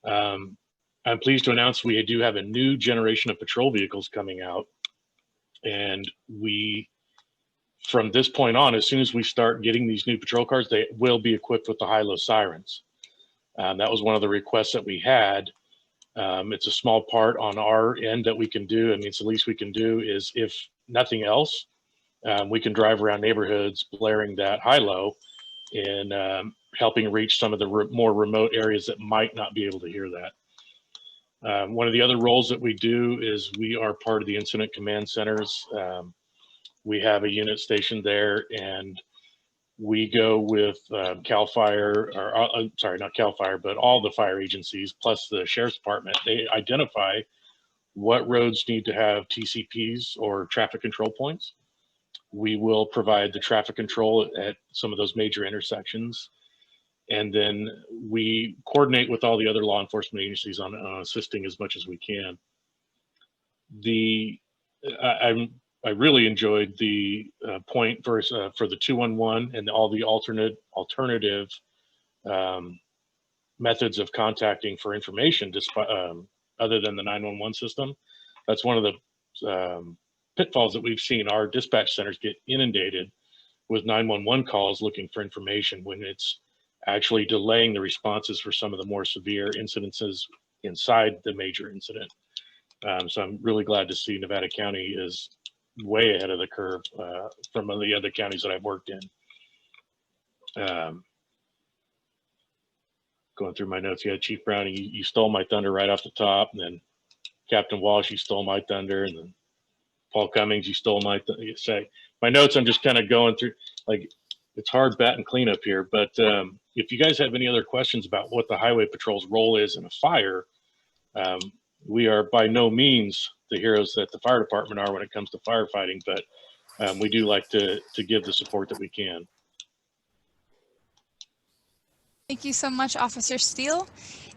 I'm pleased to announce we do have a new generation of patrol vehicles coming out. And we, from this point on, as soon as we start getting these new patrol cars, they will be equipped with the high-low sirens. That was one of the requests that we had. It's a small part on our end that we can do. I mean, it's the least we can do is, if nothing else, we can drive around neighborhoods blaring that high-low and helping reach some of the more remote areas that might not be able to hear that. One of the other roles that we do is we are part of the incident command centers. We have a unit stationed there, and we go with CAL FIRE, or sorry, not CAL FIRE, but all the fire agencies plus the Sheriff's Department. They identify what roads need to have TCPs or traffic control points. We will provide the traffic control at some of those major intersections. And then we coordinate with all the other law enforcement agencies on assisting as much as we can. I really enjoyed the point for the 211 and all the alternative methods of contacting for information, despite, other than the 911 system. That's one of the pitfalls that we've seen. Our dispatch centers get inundated with 911 calls looking for information when it's actually delaying the responses for some of the more severe incidences inside the major incident. So I'm really glad to see Nevada County is way ahead of the curve from the other counties that I've worked in. Going through my notes, yeah, Chief Browning, you stole my thunder right off the top, and then Captain Walsh, you stole my thunder, and then Paul Cummings, you stole my say. My notes, I'm just kind of going through, like, it's hard batting cleanup here, but if you guys have any other questions about what the Highway Patrol's role is in a fire, we are by no means the heroes that the fire department are when it comes to firefighting, but we do like to give the support that we can. Thank you so much, Officer Steele.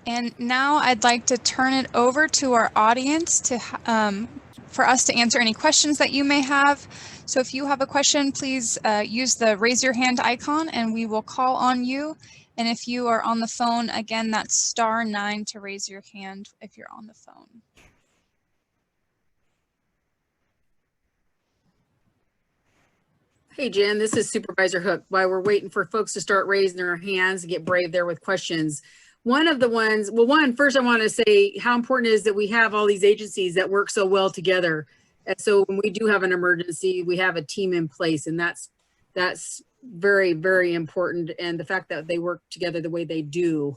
And now I'd like to turn it over to our audience to for us to answer any questions that you may have. So if you have a question, please use the raise your hand icon and we will call on you. And if you are on the phone, again, that's *9 to raise your hand if you're on the phone. Hey, Jen, this is Supervisor Hook. While we're waiting for folks to start raising their hands and get brave there with questions, one of the ones, well, first I want to say how important it is that we have all these agencies that work so well together. And so when we do have an emergency, we have a team in place, and that's very, very important. And the fact that they work together the way they do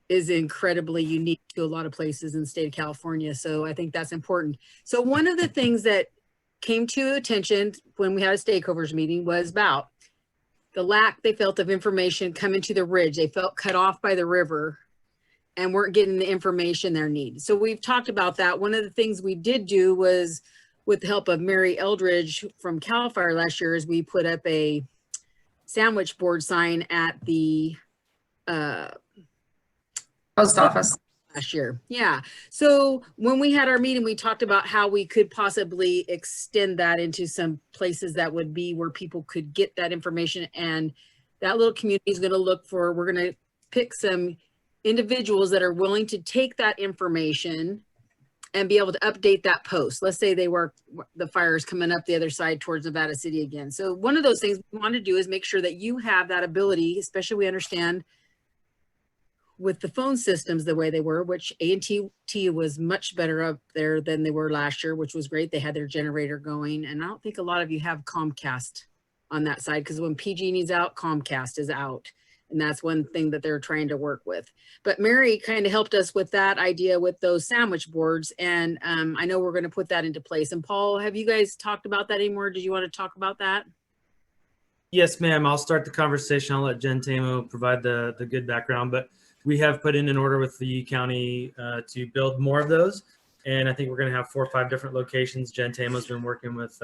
is incredibly unique to a lot of places in the state of California. So I think that's important. So one of the things that came to attention when we had a stakeholders meeting was about the lack they felt of information coming to the ridge. They felt cut off by the river and weren't getting the information they need. So we've talked about that. One of the things we did do was, with the help of Mary Eldridge from CAL FIRE last year, is we put up a sandwich board sign at the post office last year. Yeah. So when we had our meeting, we talked about how we could possibly extend that into some places that would be where people could get that information. And that little community is going to look for, we're going to pick some individuals that are willing to take that information and be able to update that post. Let's say they work, the fire is coming up the other side towards Nevada City again. So one of those things we want to do is make sure that you have that ability, especially we understand with the phone systems the way they were, which AT&T was much better up there than they were last year, which was great. They had their generator going. And I don't think a lot of you have Comcast on that side, because when PG&E's out, Comcast is out. And that's one thing that they're trying to work with. But Mary kind of helped us with that idea with those sandwich boards. And I know we're going to put that into place. And Paul, have you guys talked about that anymore? Did you want to talk about that? Yes, ma'am. I'll start the conversation. I'll let Jen Tamo provide the good background, but we have put in an order with the county to build more of those. And I think we're going to have 4 or 5 different locations. Jen Tamo's been working with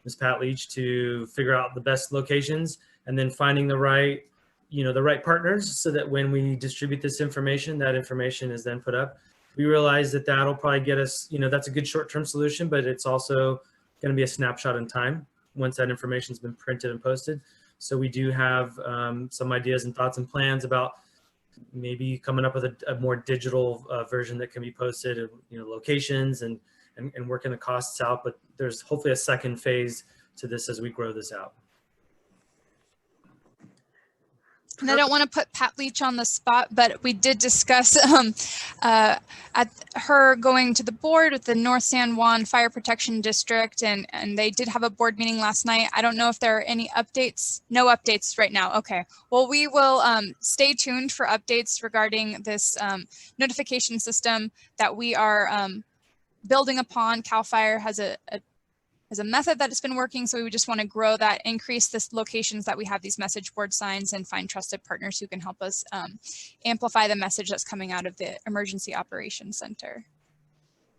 Ms. Pat Leach to figure out the best locations and then finding the right, the right partners so that when we distribute this information, that information is then put up. We realize that that'll probably get us, that's a good short-term solution, but it's also going to be a snapshot in time once that information has been printed and posted. So we do have some ideas and thoughts and plans about maybe coming up with a more digital version that can be posted at locations and working the costs out. But there's hopefully a second phase to this as we grow this out. And I don't want to put Pat Leach on the spot, but we did discuss at her going to the board with the North San Juan Fire Protection District, and they did have a board meeting last night. I don't know if there are any updates. No updates right now. Okay. Well, we will stay tuned for updates regarding this notification system that we are building upon. CAL FIRE has a method that has been working, so we just want to grow that, increase the locations that we have these message board signs, and find trusted partners who can help us amplify the message that's coming out of the Emergency Operations Center.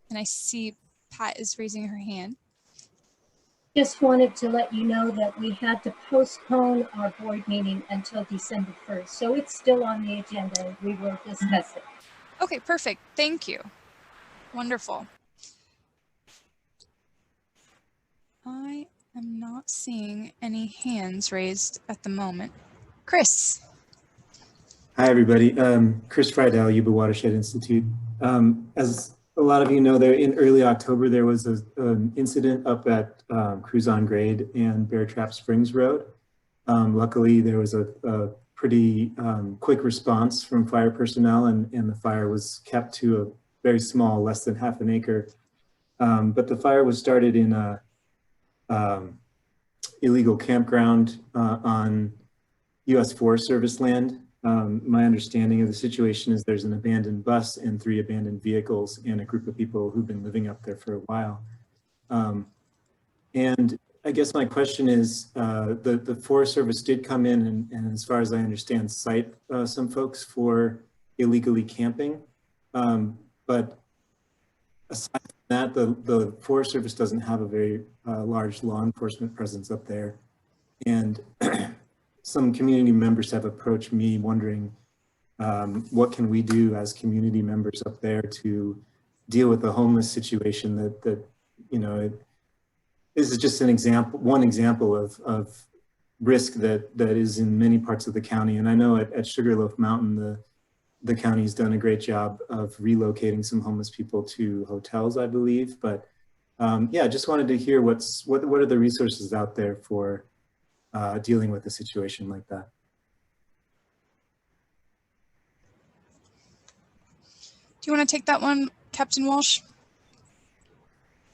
And I see Pat is raising her hand. Just wanted to let you know that we had to postpone our board meeting until December 1st. So it's still on the agenda. We will discuss it. Okay, perfect. Thank you. Wonderful. I am not seeing any hands raised at the moment. Chris. Hi, everybody. Chris Friedel, Yuba Watershed Institute. As a lot of you know, there in early October, there was an incident up at Cruise on Grade and Bear Trap Springs Road. Luckily, there was a pretty quick response from fire personnel, and the fire was kept to a very small, less than half an acre. But the fire was started in a illegal campground on U.S. Forest Service land. My understanding of the situation is there's an abandoned bus and 3 abandoned vehicles and a group of people who've been living up there for a while. And I guess my question is, the Forest Service did come in and as far as I understand, cite some folks for illegally camping. But aside from that, the Forest Service doesn't have a very large law enforcement presence up there. And some community members have approached me wondering what can we do as community members up there to deal with the homeless situation that this is just an example, one example of risk that is in many parts of the county. And I know at Sugarloaf Mountain, the county's done a great job of relocating some homeless people to hotels, I believe. But yeah, just wanted to hear what are the resources out there for dealing with a situation like that. Do you want to take that one, Captain Walsh?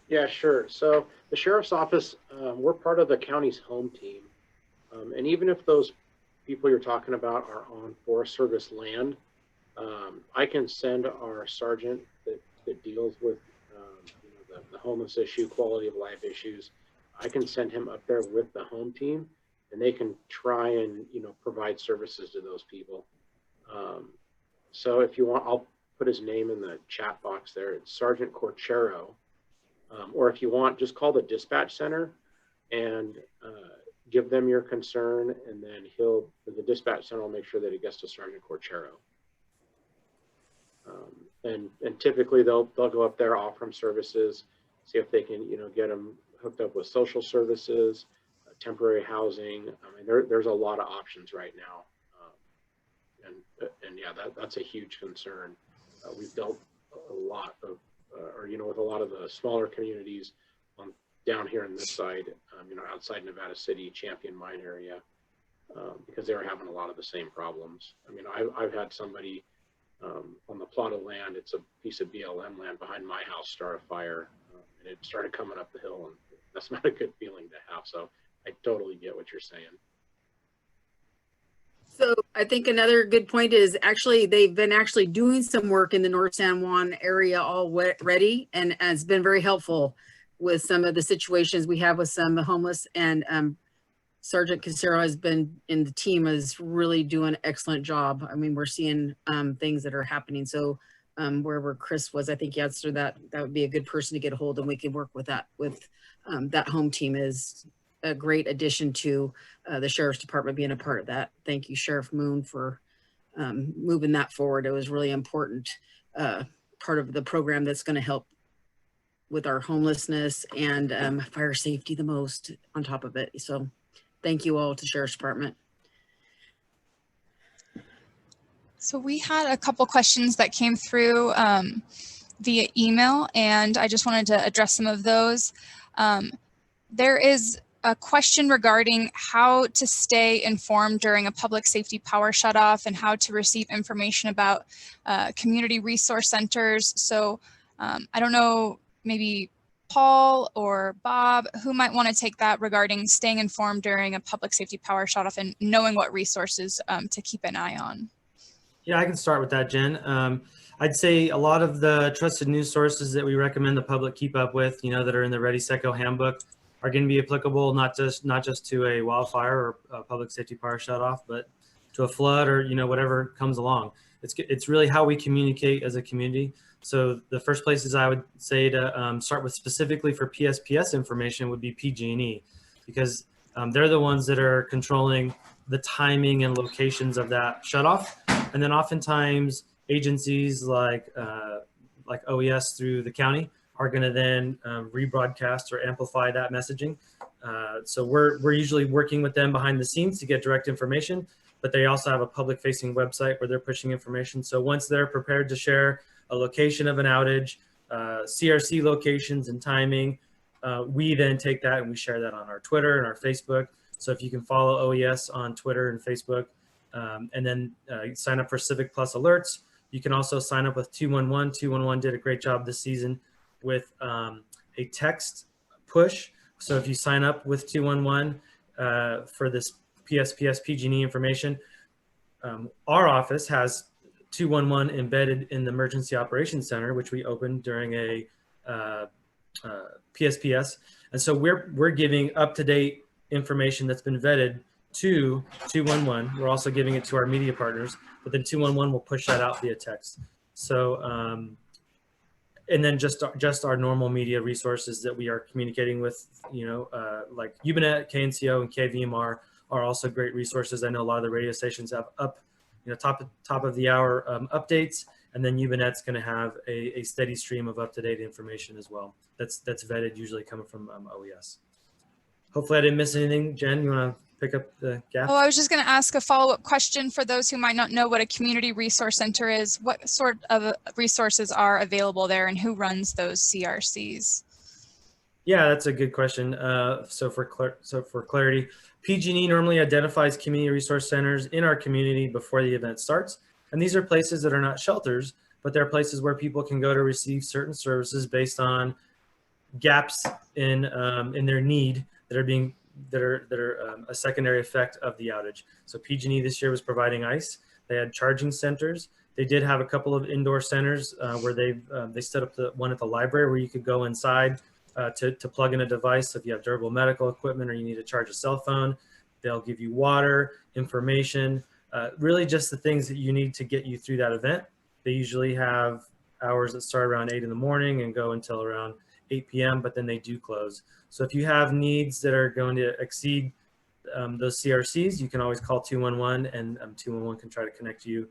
Yeah, sure. So the Sheriff's Office, we're part of the county's home team. And even if those people you're talking about are on Forest Service land, I can send our sergeant that deals with the homeless issue, quality of life issues. I can send him up there with the home team, and they can try and provide services to those people. So if you want, I'll put his name in the chat box there. It's Sergeant Corchero. Or if you want, just call the dispatch center and give them your concern, and then the dispatch center will make sure that it gets to Sergeant Corchero. And typically they'll go up there, offer them services, see if they can get them hooked up with social services, temporary housing. I mean, there's a lot of options right now, and yeah, that's a huge concern. We've dealt a lot of, with a lot of the smaller communities down here on this side, outside Nevada City, Champion Mine area, because they were having a lot of the same problems. I mean, I've had somebody on the plot of land, it's a piece of BLM land behind my house, start a fire, and it started coming up the hill, and that's not a good feeling to have. So I totally get what you're saying. So I think another good point is actually they've been actually doing some work in the North San Juan area already, and has been very helpful with some of the situations we have with some homeless. And Sergeant Casero has been in the team, is really doing an excellent job. I mean, we're seeing things that are happening. So wherever Chris was, I think yesterday, that would be a good person to get a hold of, and we can work with that. With that home team is a great addition to the Sheriff's Department being a part of that. Thank you, Sheriff Moon, for moving that forward. It was really important part of the program that's going to help with our homelessness and fire safety the most on top of it. So thank you all to Sheriff's Department. So we had a couple questions that came through via email, and I just wanted to address some of those. There is a question regarding how to stay informed during a public safety power shutoff and how to receive information about community resource centers. So I don't know, maybe Paul or Bob, who might want to take that regarding staying informed during a public safety power shutoff and knowing what resources to keep an eye on. Yeah, I can start with that, Jen. I'd say a lot of the trusted news sources that we recommend the public keep up with, that are in the Ready, Set, Go handbook, are going to be applicable not just to a wildfire or a public safety power shutoff, but to a flood or whatever comes along. It's really how we communicate as a community. So the first places I would say to start with specifically for PSPS information would be PG&E, because they're the ones that are controlling the timing and locations of that shutoff. And then oftentimes agencies like OES through the county are going to then rebroadcast or amplify that messaging. So we're usually working with them behind the scenes to get direct information, but they also have a public facing website where they're pushing information. So once they're prepared to share a location of an outage, CRC locations and timing, we then take that and we share that on our Twitter and our Facebook. So if you can follow OES on Twitter and Facebook, and then sign up for Civic Plus alerts. You can also sign up with 211. 211 did a great job this season with a text push. So if you sign up with 211 for this PSPS PG&E information, our office has 211 embedded in the Emergency Operations Center, which we opened during a PSPS. And so we're giving up-to-date information that's been vetted to 211. We're also giving it to our media partners, but then 211 will push that out via text. So, and then just our normal media resources that we are communicating with, like Ubinet, KNCO, and KVMR are also great resources. I know a lot of the radio stations have top of the hour updates, and then Ubinet's going to have a steady stream of up-to-date information as well. That's vetted, usually coming from OES. Hopefully I didn't miss anything. Jen, you want to pick up the gap? Oh, I was just going to ask a follow-up question for those who might not know what a community resource center is. What sort of resources are available there, and who runs those CRCs? Yeah, that's a good question. So for clarity, PG&E normally identifies community resource centers in our community before the event starts. And these are places that are not shelters, but they're places where people can go to receive certain services based on gaps in their need that are a secondary effect of the outage. So PG&E this year was providing ice. They had charging centers. They did have a couple of indoor centers where they set up the one at the library where you could go inside to plug in a device. So if you have durable medical equipment or you need to charge a cell phone, they'll give you water, information, really just the things that you need to get you through that event. They usually have hours that start around 8 in the morning and go until around 8 p.m., but then they do close. So if you have needs that are going to exceed those CRCs, you can always call 211, and 211 can try to connect you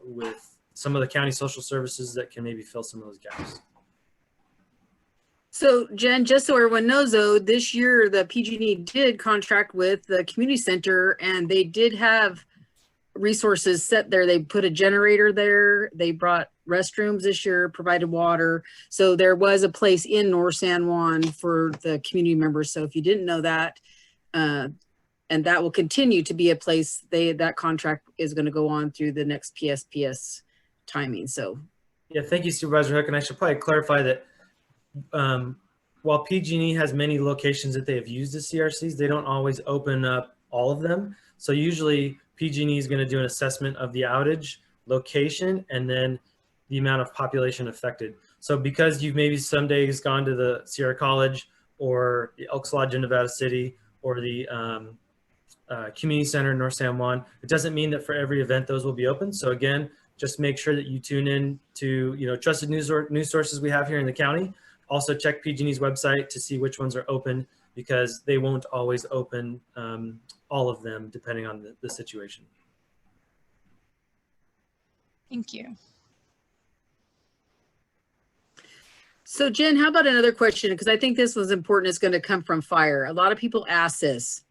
with some of the county social services that can maybe fill some of those gaps. So Jen, just so everyone knows though, this year the PG&E did contract with the community center, and they did have resources set there. They put a generator there. They brought restrooms this year, provided water. So there was a place in North San Juan for the community members. So if you didn't know that, and that will continue to be a place, that contract is going to go on through the next PSPS timing. So yeah, thank you, Supervisor Hook. And I should probably clarify that while PG&E has many locations that they have used as CRCs, they don't always open up all of them. So usually PG&E is going to do an assessment of the outage, location, and then the amount of population affected. So because you've maybe some days gone to the Sierra College or the Elks Lodge in Nevada City or the community center in North San Juan, it doesn't mean that for every event those will be open. So again, just make sure that you tune in to trusted news sources we have here in the county. Also check PG&E's website to see which ones are open, because they won't always open all of them depending on the situation. Thank you. So Jen, how about another question? Because I think this was important. It's going to come from fire. A lot of people ask this.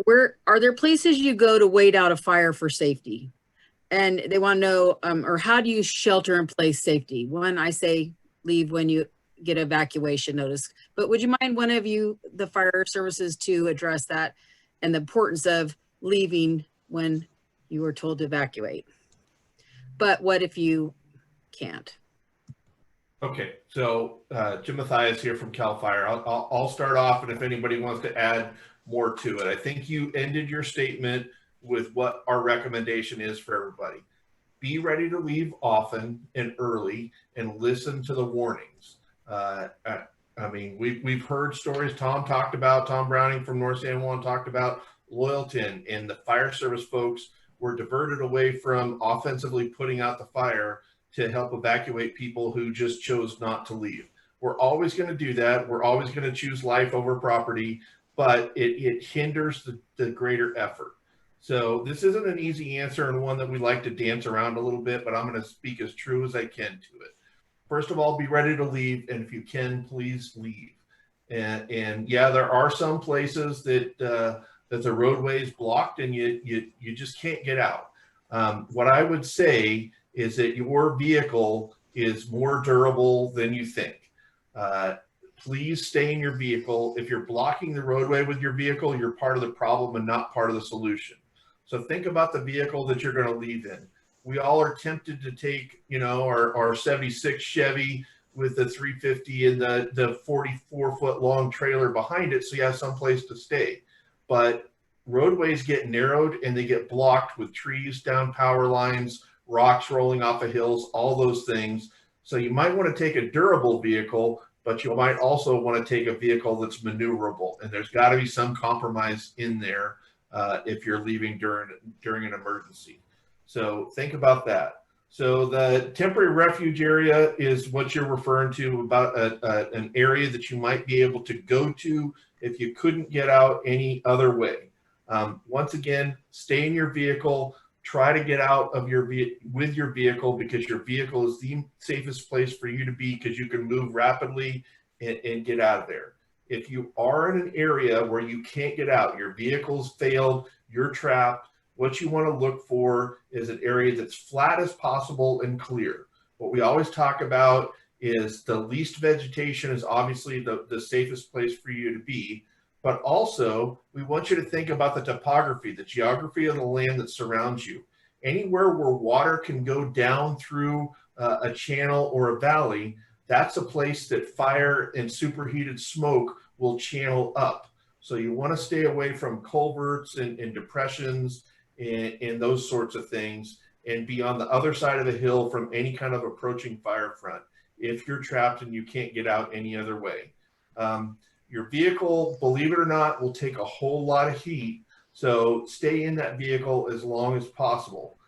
Where are there places you go to wait out a fire for safety? And they want to know, or how do you shelter in place safety? One, I say leave when you get evacuation notice, but would you mind one of you, the fire services, to address that and the importance of leaving when you were told to evacuate? But what if you can't? Okay, so Jim Mathias here from CAL FIRE. I'll start off, and if anybody wants to add more to it. I think you ended your statement with what our recommendation is for everybody. Be ready to leave often and early and listen to the warnings. I mean, we've heard stories. Tom Browning from North San Juan talked about Loyalton, and the fire service folks were diverted away from offensively putting out the fire to help evacuate people who just chose not to leave. We're always going to do that. We're always going to choose life over property, but it hinders the greater effort. So this isn't an easy answer and one that we like to dance around a little bit, but I'm going to speak as true as I can to it. First of all, be ready to leave, and if you can, please leave. And yeah, there are some places that the roadway is blocked and you just can't get out. What I would say is that your vehicle is more durable than you think. Please stay in your vehicle. If you're blocking the roadway with your vehicle, you're part of the problem and not part of the solution. So think about the vehicle that you're going to leave in. We all are tempted to take, our 76 Chevy with the 350 and the 44-foot long trailer behind it, so you have someplace to stay. But roadways get narrowed and they get blocked with trees down power lines, rocks rolling off of hills, all those things. So you might want to take a durable vehicle, but you might also want to take a vehicle that's maneuverable. And there's got to be some compromise in there if you're leaving during an emergency. So think about that. So the temporary refuge area is what you're referring to about an area that you might be able to go to if you couldn't get out any other way. Once again, stay in your vehicle. Try to get out of with your vehicle, because your vehicle is the safest place for you to be, because you can move rapidly and get out of there. If you are in an area where you can't get out, your vehicle's failed, you're trapped, what you want to look for is an area that's flat as possible and clear. What we always talk about is the least vegetation is obviously the safest place for you to be. But also, we want you to think about the topography, the geography of the land that surrounds you. Anywhere where water can go down through a channel or a valley, that's a place that fire and superheated smoke will channel up. So you want to stay away from culverts and depressions and those sorts of things, and be on the other side of the hill from any kind of approaching fire front if you're trapped and you can't get out any other way. Your vehicle, believe it or not, will take a whole lot of heat, so stay in that vehicle as long as possible.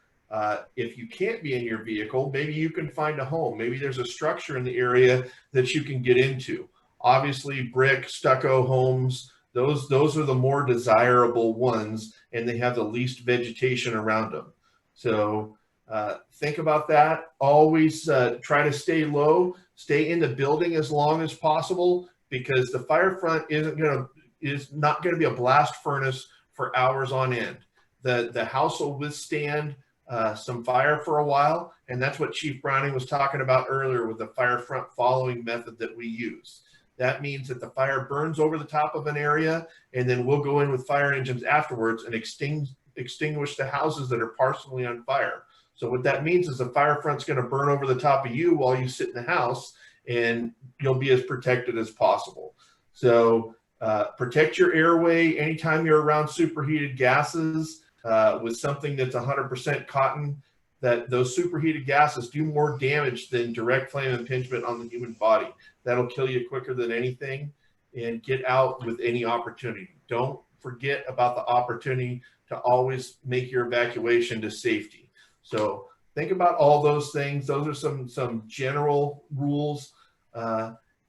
If you can't be in your vehicle, maybe you can find a home. Maybe there's a structure in the area that you can get into. Obviously, brick, stucco homes, those are the more desirable ones, and they have the least vegetation around them. So think about that. Always try to stay low, stay in the building as long as possible, because the fire front is not going to be a blast furnace for hours on end. The house will withstand some fire for a while, and that's what Chief Browning was talking about earlier with the fire front following method that we use. That means that the fire burns over the top of an area, and then we'll go in with fire engines afterwards and extinguish the houses that are partially on fire. So what that means is the fire front's going to burn over the top of you while you sit in the house, and you'll be as protected as possible. So Protect your airway anytime you're around superheated gases with something that's 100% cotton. That those superheated gases do more damage than direct flame impingement on the human body. That'll kill you quicker than anything. And get out with any opportunity. Don't forget about the opportunity to always make your evacuation to safety. So think about all those things. Those are some general rules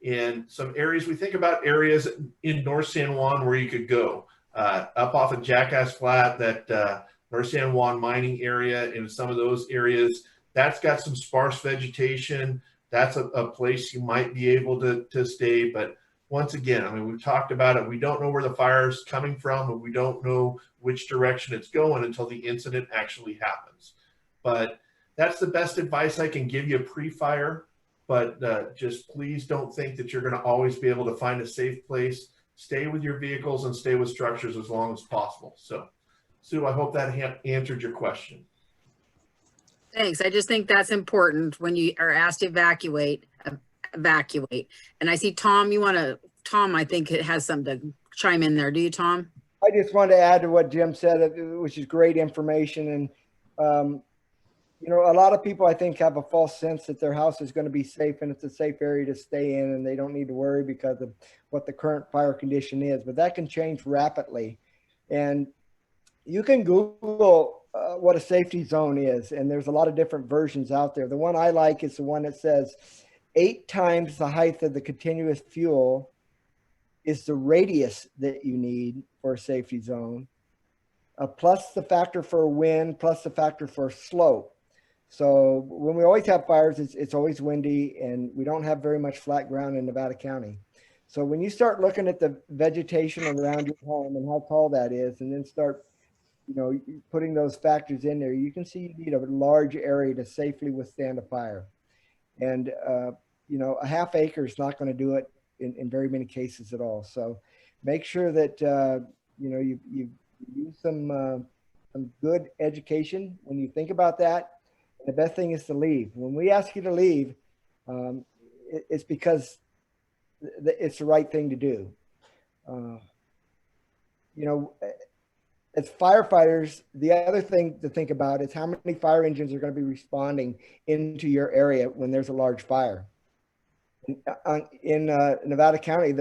and some areas. We think about areas in North San Juan where you could go. Up off of Jackass Flat, that North San Juan mining area, in some of those areas, that's got some sparse vegetation. That's a place you might be able to stay. But once again, I mean, we've talked about it. We don't know where the fire is coming from, and we don't know which direction it's going until the incident actually happens. But that's the best advice I can give you pre-fire. But just please don't think that you're going to always be able to find a safe place. Stay with your vehicles and stay with structures as long as possible. So, Sue, I hope that answered your question. Thanks. I just think that's important when you are asked to evacuate. And I see Tom, Tom, I think it has something to chime in there. Do you, Tom? I just wanted to add to what Jim said, which is great information. And, you know, a lot of people, I think, have a false sense that their house is going to be safe and it's a safe area to stay in and they don't need to worry because of what the current fire condition is. But that can change rapidly. And you can Google what a safety zone is, and there's a lot of different versions out there. The one I like is the one that says 8 times the height of the continuous fuel is the radius that you need for a safety zone, plus the factor for wind, plus the factor for slope. So when we always have fires, it's always windy, and we don't have very much flat ground in Nevada County. So when you start looking at the vegetation around your home and how tall that is, and then start, you know, putting those factors in there, you can see you need a large area to safely withstand a fire. And, you know, a half acre is not going to do it in very many cases at all. So make sure that, you know, you use some good education when you think about that. The best thing is to leave. When we ask you to leave, it's because it's the right thing to do. You know, as firefighters, the other thing to think about is how many fire engines are going to be responding into your area when there's a large fire. In Nevada County,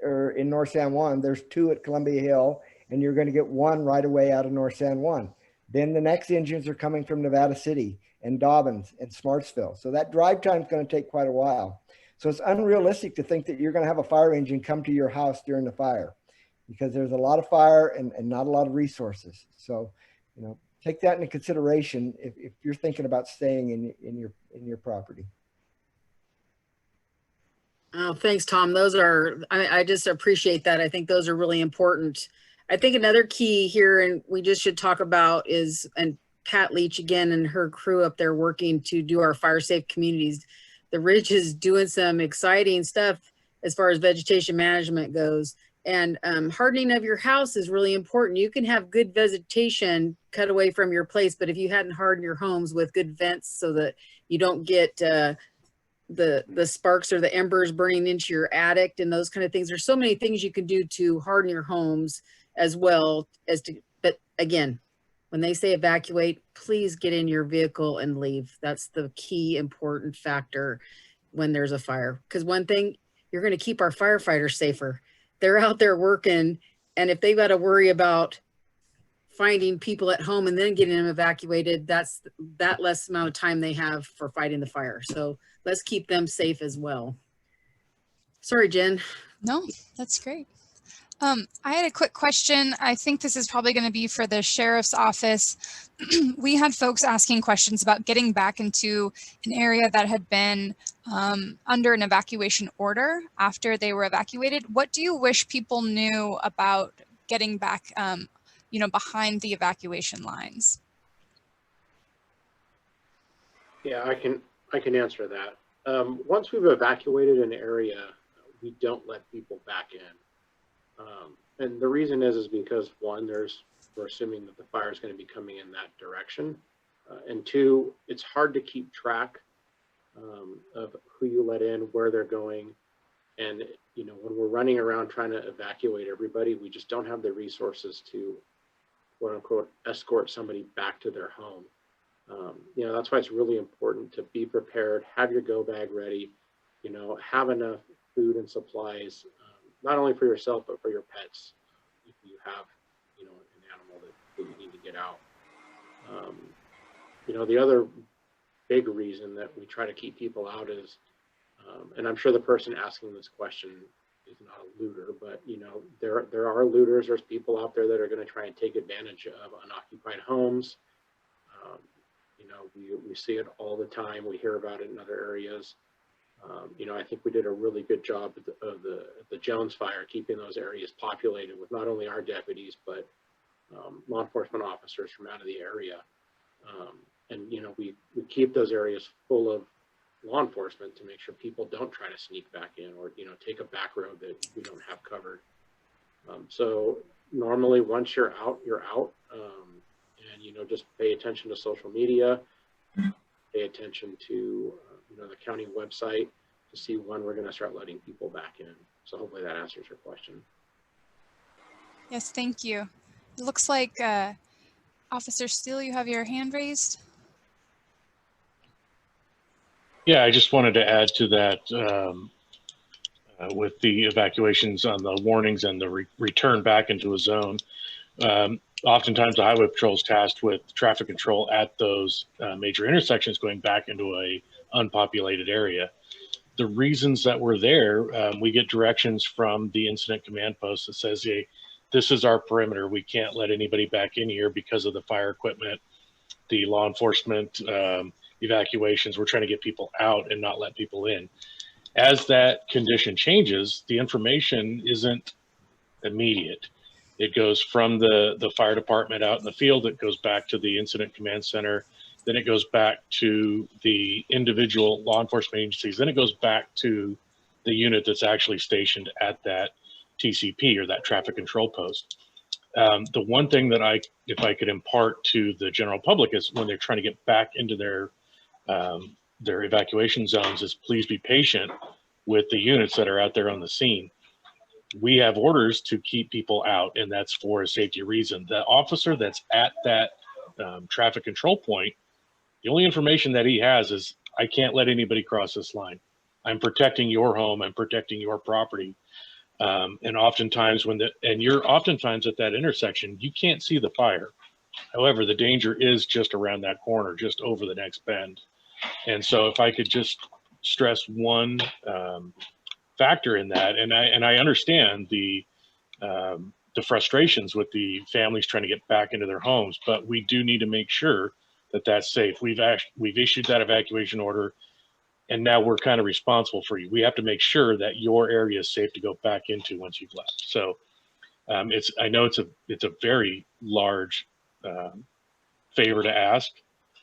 or in North San Juan, there's 2 at Columbia Hill, and you're going to get 1 right away out of North San Juan. Then the next engines are coming from Nevada City and Dobbins and Smartsville. So that drive time is going to take quite a while. So it's unrealistic to think that you're going to have a fire engine come to your house during the fire, because there's a lot of fire and not a lot of resources. So, you know, take that into consideration if you're thinking about staying in your property. Oh, thanks, Tom. Those are, I just appreciate that. I think those are really important. I think another key here, and we just should talk about is, and Pat Leach again and her crew up there working to do our fire safe communities. The Ridge is doing some exciting stuff as far as vegetation management goes. And hardening of your house is really important. You can have good vegetation cut away from your place, but if you hadn't hardened your homes with good vents so that you don't get the sparks or the embers burning into your attic and those kind of things, there's so many things you can do to harden your homes as well as to, but again, when they say evacuate, please get in your vehicle and leave. That's the key important factor when there's a fire. Because one thing, you're going to keep our firefighters safer. They're out there working, and if they've got to worry about finding people at home and then getting them evacuated, that's that less amount of time they have for fighting the fire. So let's keep them safe as well. Sorry, Jen. No, that's great. I had a quick question. I think this is probably going to be for the sheriff's office. We had folks asking questions about getting back into an area that had been under an evacuation order after they were evacuated. What do you wish people knew about getting back, you know, behind the evacuation lines? Yeah, I can answer that. Once we've evacuated an area, we don't let people back in. And the reason is because 1, we're assuming that the fire is going to be coming in that direction. And 2, it's hard to keep track of who you let in, where they're going. And, you know, when we're running around trying to evacuate everybody, we just don't have the resources to, quote unquote, escort somebody back to their home. You know, that's why it's really important to be prepared, have your go bag ready, you know, have enough food and supplies, not only for yourself, but for your pets. If you have, you know, an animal that you need to get out. You know, the other big reason that we try to keep people out is, and I'm sure the person asking this question is not a looter, but, you know, there are looters. There's people out there that are going to try and take advantage of unoccupied homes. You know, we see it all the time. We hear about it in other areas. You know, I think we did a really good job of the Jones fire, keeping those areas populated with not only our deputies, but law enforcement officers from out of the area. And, you know, we keep those areas full of law enforcement to make sure people don't try to sneak back in or, you know, take a back road that we don't have covered. So normally once you're out, you're out. And, you know, just pay attention to social media, pay attention to, you know, the county website to see when we're going to start letting people back in. So hopefully that answers your question. Yes, thank you. It looks like Officer Steele, you have your hand raised. Yeah, I just wanted to add to that with the evacuations on the warnings and the return back into a zone. Oftentimes the highway patrol is tasked with traffic control at those major intersections going back into a unpopulated area. The reasons that we're there, we get directions from the incident command post that says, hey, this is our perimeter. We can't let anybody back in here because of the fire equipment, the law enforcement evacuations. We're trying to get people out and not let people in. As that condition changes, the information isn't immediate. It goes from the fire department out in the field, it goes back to the incident command center, then it goes back to the individual law enforcement agencies, then it goes back to the unit that's actually stationed at that TCP or that traffic control post. The one thing that if I could impart to the general public is when they're trying to get back into their evacuation zones is please be patient with the units that are out there on the scene. We have orders to keep people out, and that's for a safety reason. The officer that's at that traffic control point, the only information that he has is, I can't let anybody cross this line. I'm protecting your home. I'm protecting your property. And oftentimes you're oftentimes at that intersection, you can't see the fire. However, the danger is just around that corner, just over the next bend. And so if I could just stress one factor in that, and I understand the frustrations with the families trying to get back into their homes, but we do need to make sure that that's safe. We've issued that evacuation order, and now we're kind of responsible for you. We have to make sure that your area is safe to go back into once you've left. So I know it's a very large favor to ask,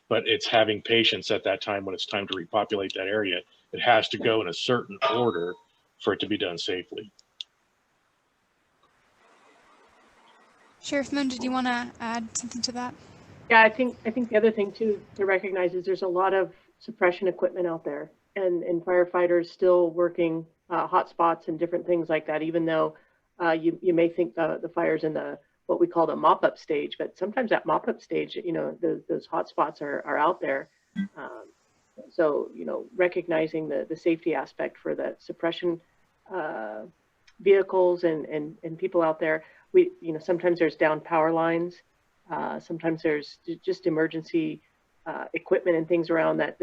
but it's having patience at that time when it's time to repopulate that area. It has to go in a certain order for it to be done safely. Sheriff Moon, did you want to add something to that? Yeah, I think the other thing too to recognize is there's a lot of suppression equipment out there, and firefighters still working hot spots and different things like that, even though you may think the fire's in what we call the mop-up stage, but sometimes that mop-up stage, you know, those hot spots are out there. So, you know, recognizing the safety aspect for the suppression vehicles and people out there. You know, sometimes there's down power lines. Sometimes there's just emergency equipment and things around that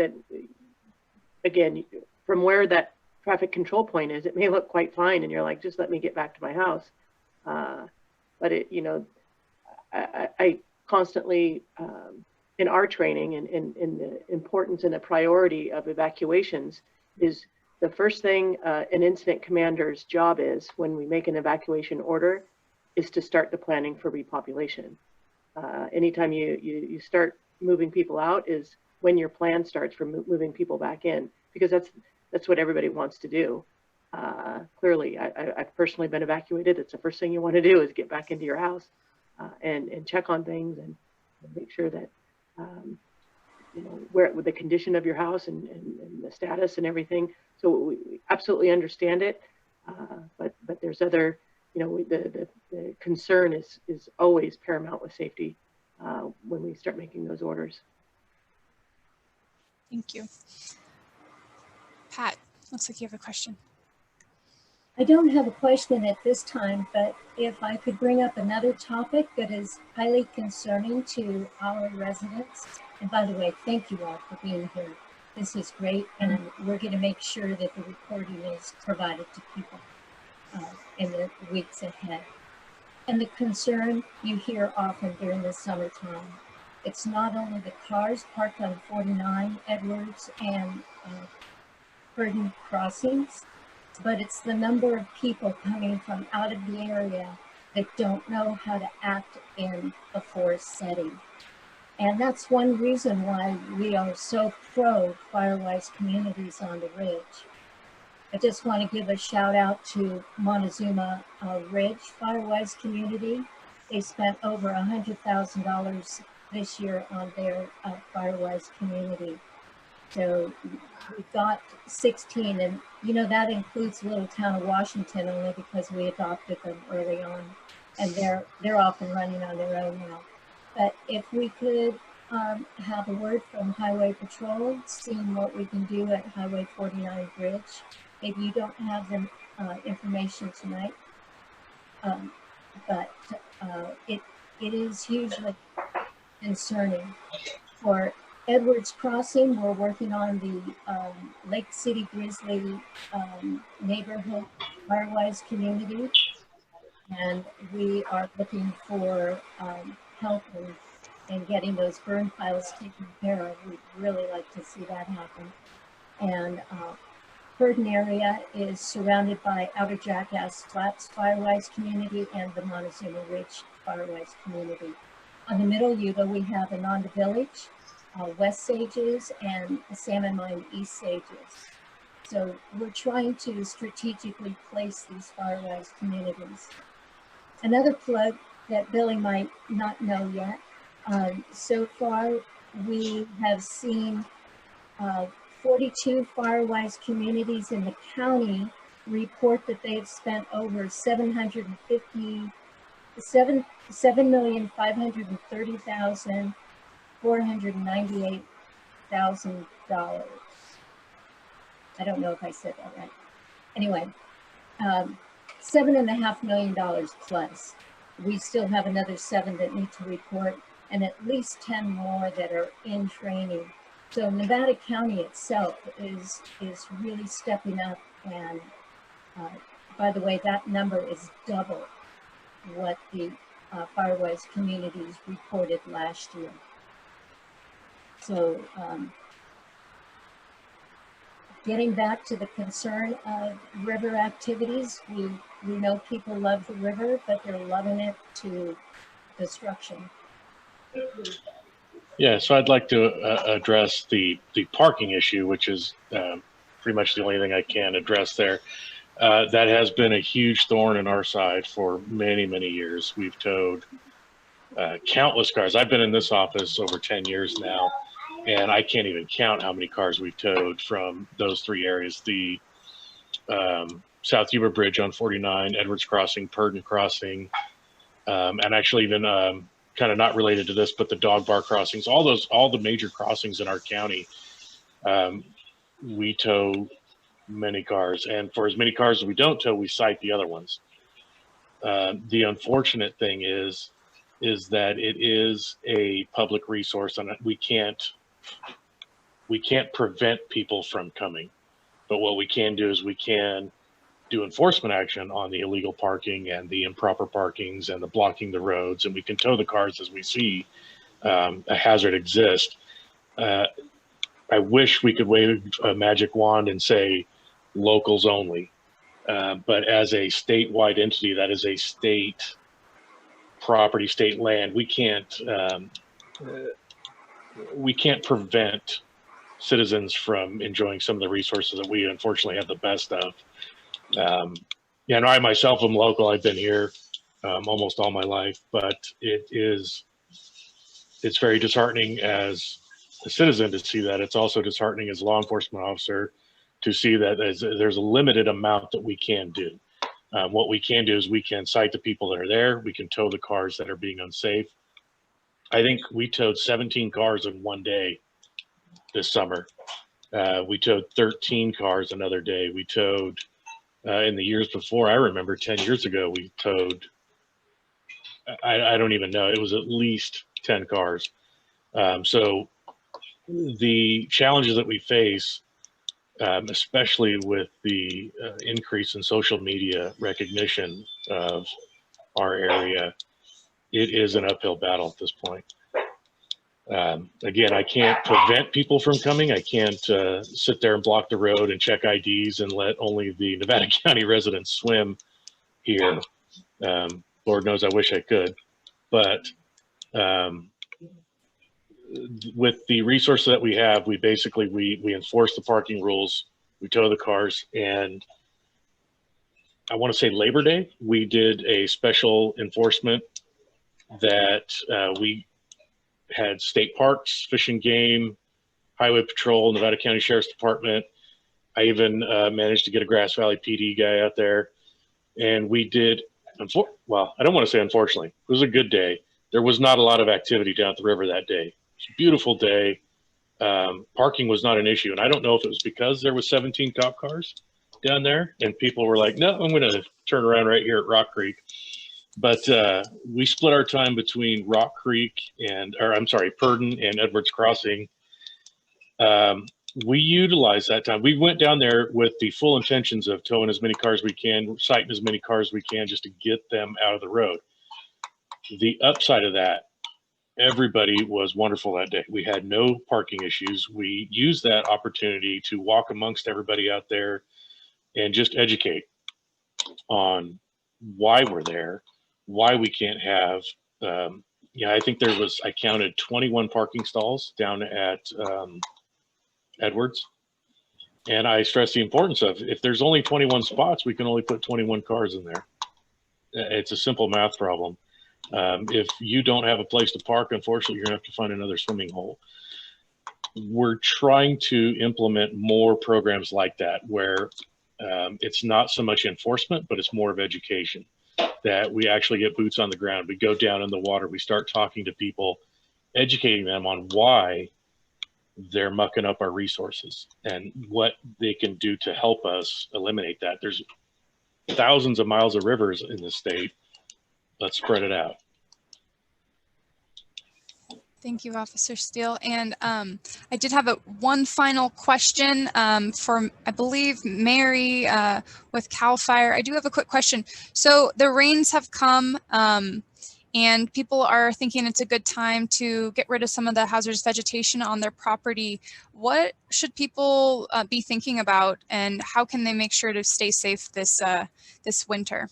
again, from where that traffic control point is, it may look quite fine and you're like, just let me get back to my house. But it, you know, I constantly, in our training and in the importance and the priority of evacuations is the first thing an incident commander's job is when we make an evacuation order is to start the planning for repopulation. Anytime you start moving people out is when your plan starts for moving people back in, because that's what everybody wants to do. Clearly, I've personally been evacuated. It's the first thing you want to do is get back into your house and check on things and make sure that you know with the condition of your house and the status and everything. So we absolutely understand it. But there's other, you know, the concern is always paramount with safety when we start making those orders. Thank you. Pat, looks like you have a question. I don't have a question at this time, but if I could bring up another topic that is highly concerning to our residents. And by the way, thank you all for being here. This is great, and we're going to make sure that the recording is provided to people in the weeks ahead. And the concern you hear often during the summertime, it's not only the cars parked on 49 Edwards and Burden crossings, but it's the number of people coming from out of the area that don't know how to act in a forest setting. And that's one reason why we are so pro Firewise communities on the ridge. I just want to give a shout out to Montezuma Ridge Firewise community. They spent over $100,000 this year on their Firewise community. So we've got 16, and you know that includes the little town of Washington only because we adopted them early on, and they're off and running on their own now. But if we could have a word from Highway Patrol, seeing what we can do at Highway 49 Bridge. Maybe you don't have the information tonight, but it is hugely concerning. For Edwards Crossing, we're working on the Lake City Grizzly neighborhood Firewise community, and we are looking for help in getting those burn piles taken care of. We'd really like to see that happen. And Burden area is surrounded by Outer Jackass Flats Firewise community and the Montezuma Ridge Firewise community. On the Middle Yuba, we have Ananda Village, West Sages, and Salmon Mine East Sages. So we're trying to strategically place these Firewise communities. Another plug that Billy might not know yet, so far we have seen 42 Firewise communities in the county report that they have spent over $750,498,000. I don't know if I said that right. Anyway, $7.5 million plus. We still have another 7 that need to report, and at least 10 more that are in training. So Nevada County itself is really stepping up, and by the way, that number is double what the Firewise communities reported last year. So getting back to the concern of river activities, we know people love the river, but they're loving it to destruction. Yeah, so I'd like to address the parking issue, which is pretty much the only thing I can address there. That has been a huge thorn in our side for many, many years. We've towed countless cars. I've been in this office over 10 years now, and I can't even count how many cars we've towed from those 3 areas. The South Yuba Bridge on 49, Edwards Crossing, Purdon Crossing, and actually even kind of not related to this, but the Dog Bar crossings, all the major crossings in our county, we tow many cars. And for as many cars as we don't tow, we cite the other ones. The unfortunate thing is that it is a public resource, and we can't prevent people from coming. But what we can do is we can do enforcement action on the illegal parking and the improper parkings and the blocking the roads, and we can tow the cars as we see a hazard exist. I wish we could wave a magic wand and say locals only, but as a statewide entity, that is a state property, state land, we can't prevent citizens from enjoying some of the resources that we unfortunately have the best of. Yeah, and I myself am local. I've been here almost all my life, but it's very disheartening as a citizen to see that. It's also disheartening as a law enforcement officer to see that there's a limited amount that we can do. What we can do is we can cite the people that are there. We can tow the cars that are being unsafe. I think we towed 17 cars in one day this summer. We towed 13 cars another day. We towed in the years before, I remember 10 years ago, we towed, I don't even know, it was at least 10 cars. So the challenges that we face, especially with the increase in social media recognition of our area, it is an uphill battle at this point. Again, I can't prevent people from coming. I can't sit there and block the road and check IDs and let only the Nevada County residents swim here. Lord knows I wish I could. But with the resources that we have, we basically, we enforce the parking rules, we tow the cars, and I want to say Labor Day, we did a special enforcement that we had state parks, Fish and Game, Highway Patrol, Nevada County Sheriff's Department. I even managed to get a Grass Valley PD guy out there. And we did, well, I don't want to say unfortunately, it was a good day. There was not a lot of activity down at the river that day. It was a beautiful day. Parking was not an issue. And I don't know if it was because there was 17 cop cars down there and people were like, no, I'm going to turn around right here at Rock Creek. But we split our time between Rock Creek and, or I'm sorry, Purdon and Edwards Crossing. We utilized that time. We went down there with the full intentions of towing as many cars we can, citing as many cars we can just to get them out of the road. The upside of that, everybody was wonderful that day. We had no parking issues. We used that opportunity to walk amongst everybody out there and just educate on why we're there, why we can't have, yeah, I think there was, I counted 21 parking stalls down at Edwards. And I stress the importance of, if there's only 21 spots, we can only put 21 cars in there. It's a simple math problem. If you don't have a place to park, unfortunately, you're gonna have to find another swimming hole. We're trying to implement more programs like that where it's not so much enforcement, but it's more of education, that we actually get boots on the ground. We go down in the water, we start talking to people, educating them on why they're mucking up our resources and what they can do to help us eliminate that. There's thousands of miles of rivers in the state. Let's spread it out. Thank you, Officer Steele. And I did have one final question from, I believe, Mary with CAL FIRE. I do have a quick question. So the rains have come and people are thinking it's a good time to get rid of some of the hazardous vegetation on their property. What should people be thinking about, and how can they make sure to stay safe this winter?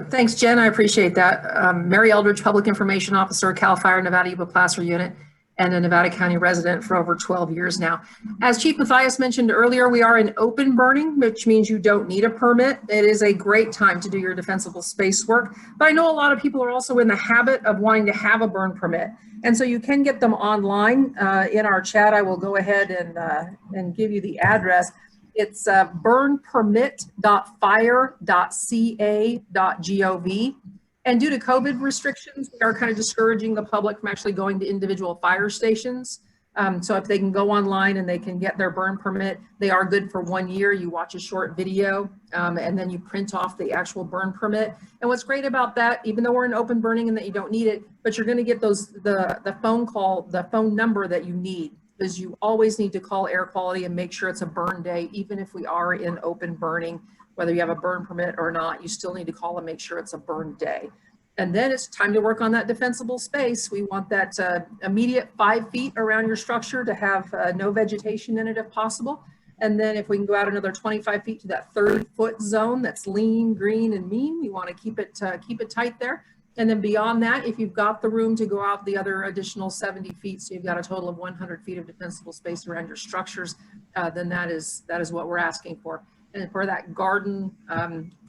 Thanks, Jen. I appreciate that. Mary Eldridge, Public Information Officer, CAL FIRE Nevada Yuba Placer Unit, and a Nevada County resident for over 12 years now. As Chief Matthias mentioned earlier, we are in open burning, which means you don't need a permit. It is a great time to do your defensible space work, but I know a lot of people are also in the habit of wanting to have a burn permit. And so you can get them online. In our chat, I will go ahead and give you the address. It's burnpermit.fire.ca.gov. And due to COVID restrictions, we are kind of discouraging the public from actually going to individual fire stations. So if they can go online and they can get their burn permit, they are good for 1 year. You watch a short video and then you print off the actual burn permit. And what's great about that, even though we're in open burning and that you don't need it, but you're going to get the phone number that you need, because you always need to call air quality and make sure it's a burn day. Even if we are in open burning, whether you have a burn permit or not, you still need to call and make sure it's a burn day. And then it's time to work on that defensible space. We want that immediate 5 feet around your structure to have no vegetation in it if possible. And then if we can go out another 25 feet to that 30-foot zone that's lean, green, and mean, we want to keep it tight there. And then beyond that, if you've got the room to go out the other additional 70 feet, so you've got a total of 100 feet of defensible space around your structures, then that is what we're asking for. And for that garden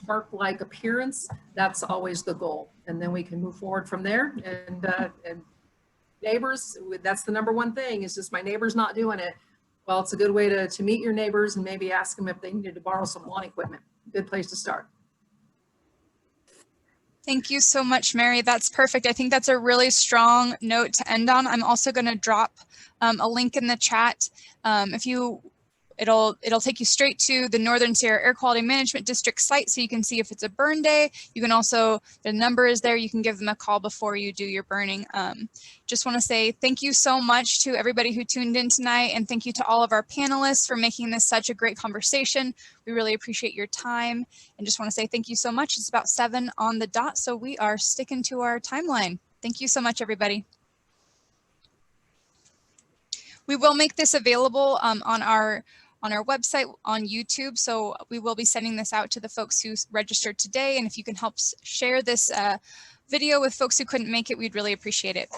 park-like appearance, that's always the goal. And then we can move forward from there. And neighbors, that's the number one thing, is just my neighbor's not doing it. Well, it's a good way to meet your neighbors and maybe ask them if they needed to borrow some lawn equipment. Good place to start. Thank you so much, Mary. That's perfect. I think that's a really strong note to end on. I'm also going to drop a link in the chat. It'll take you straight to the Northern Sierra Air Quality Management District site, so you can see if it's a burn day. You can also, the number is there. You can give them a call before you do your burning. Just want to say thank you so much to everybody who tuned in tonight, and thank you to all of our panelists for making this such a great conversation. We really appreciate your time, and just want to say thank you so much. It's about 7 on the dot, so we are sticking to our timeline. Thank you so much, everybody. We will make this available on our website on YouTube. So we will be sending this out to the folks who registered today. And if you can help share this video with folks who couldn't make it, we'd really appreciate it.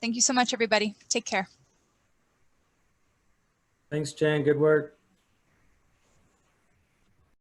Thank you so much, everybody. Take care. Thanks, Jen. Good work.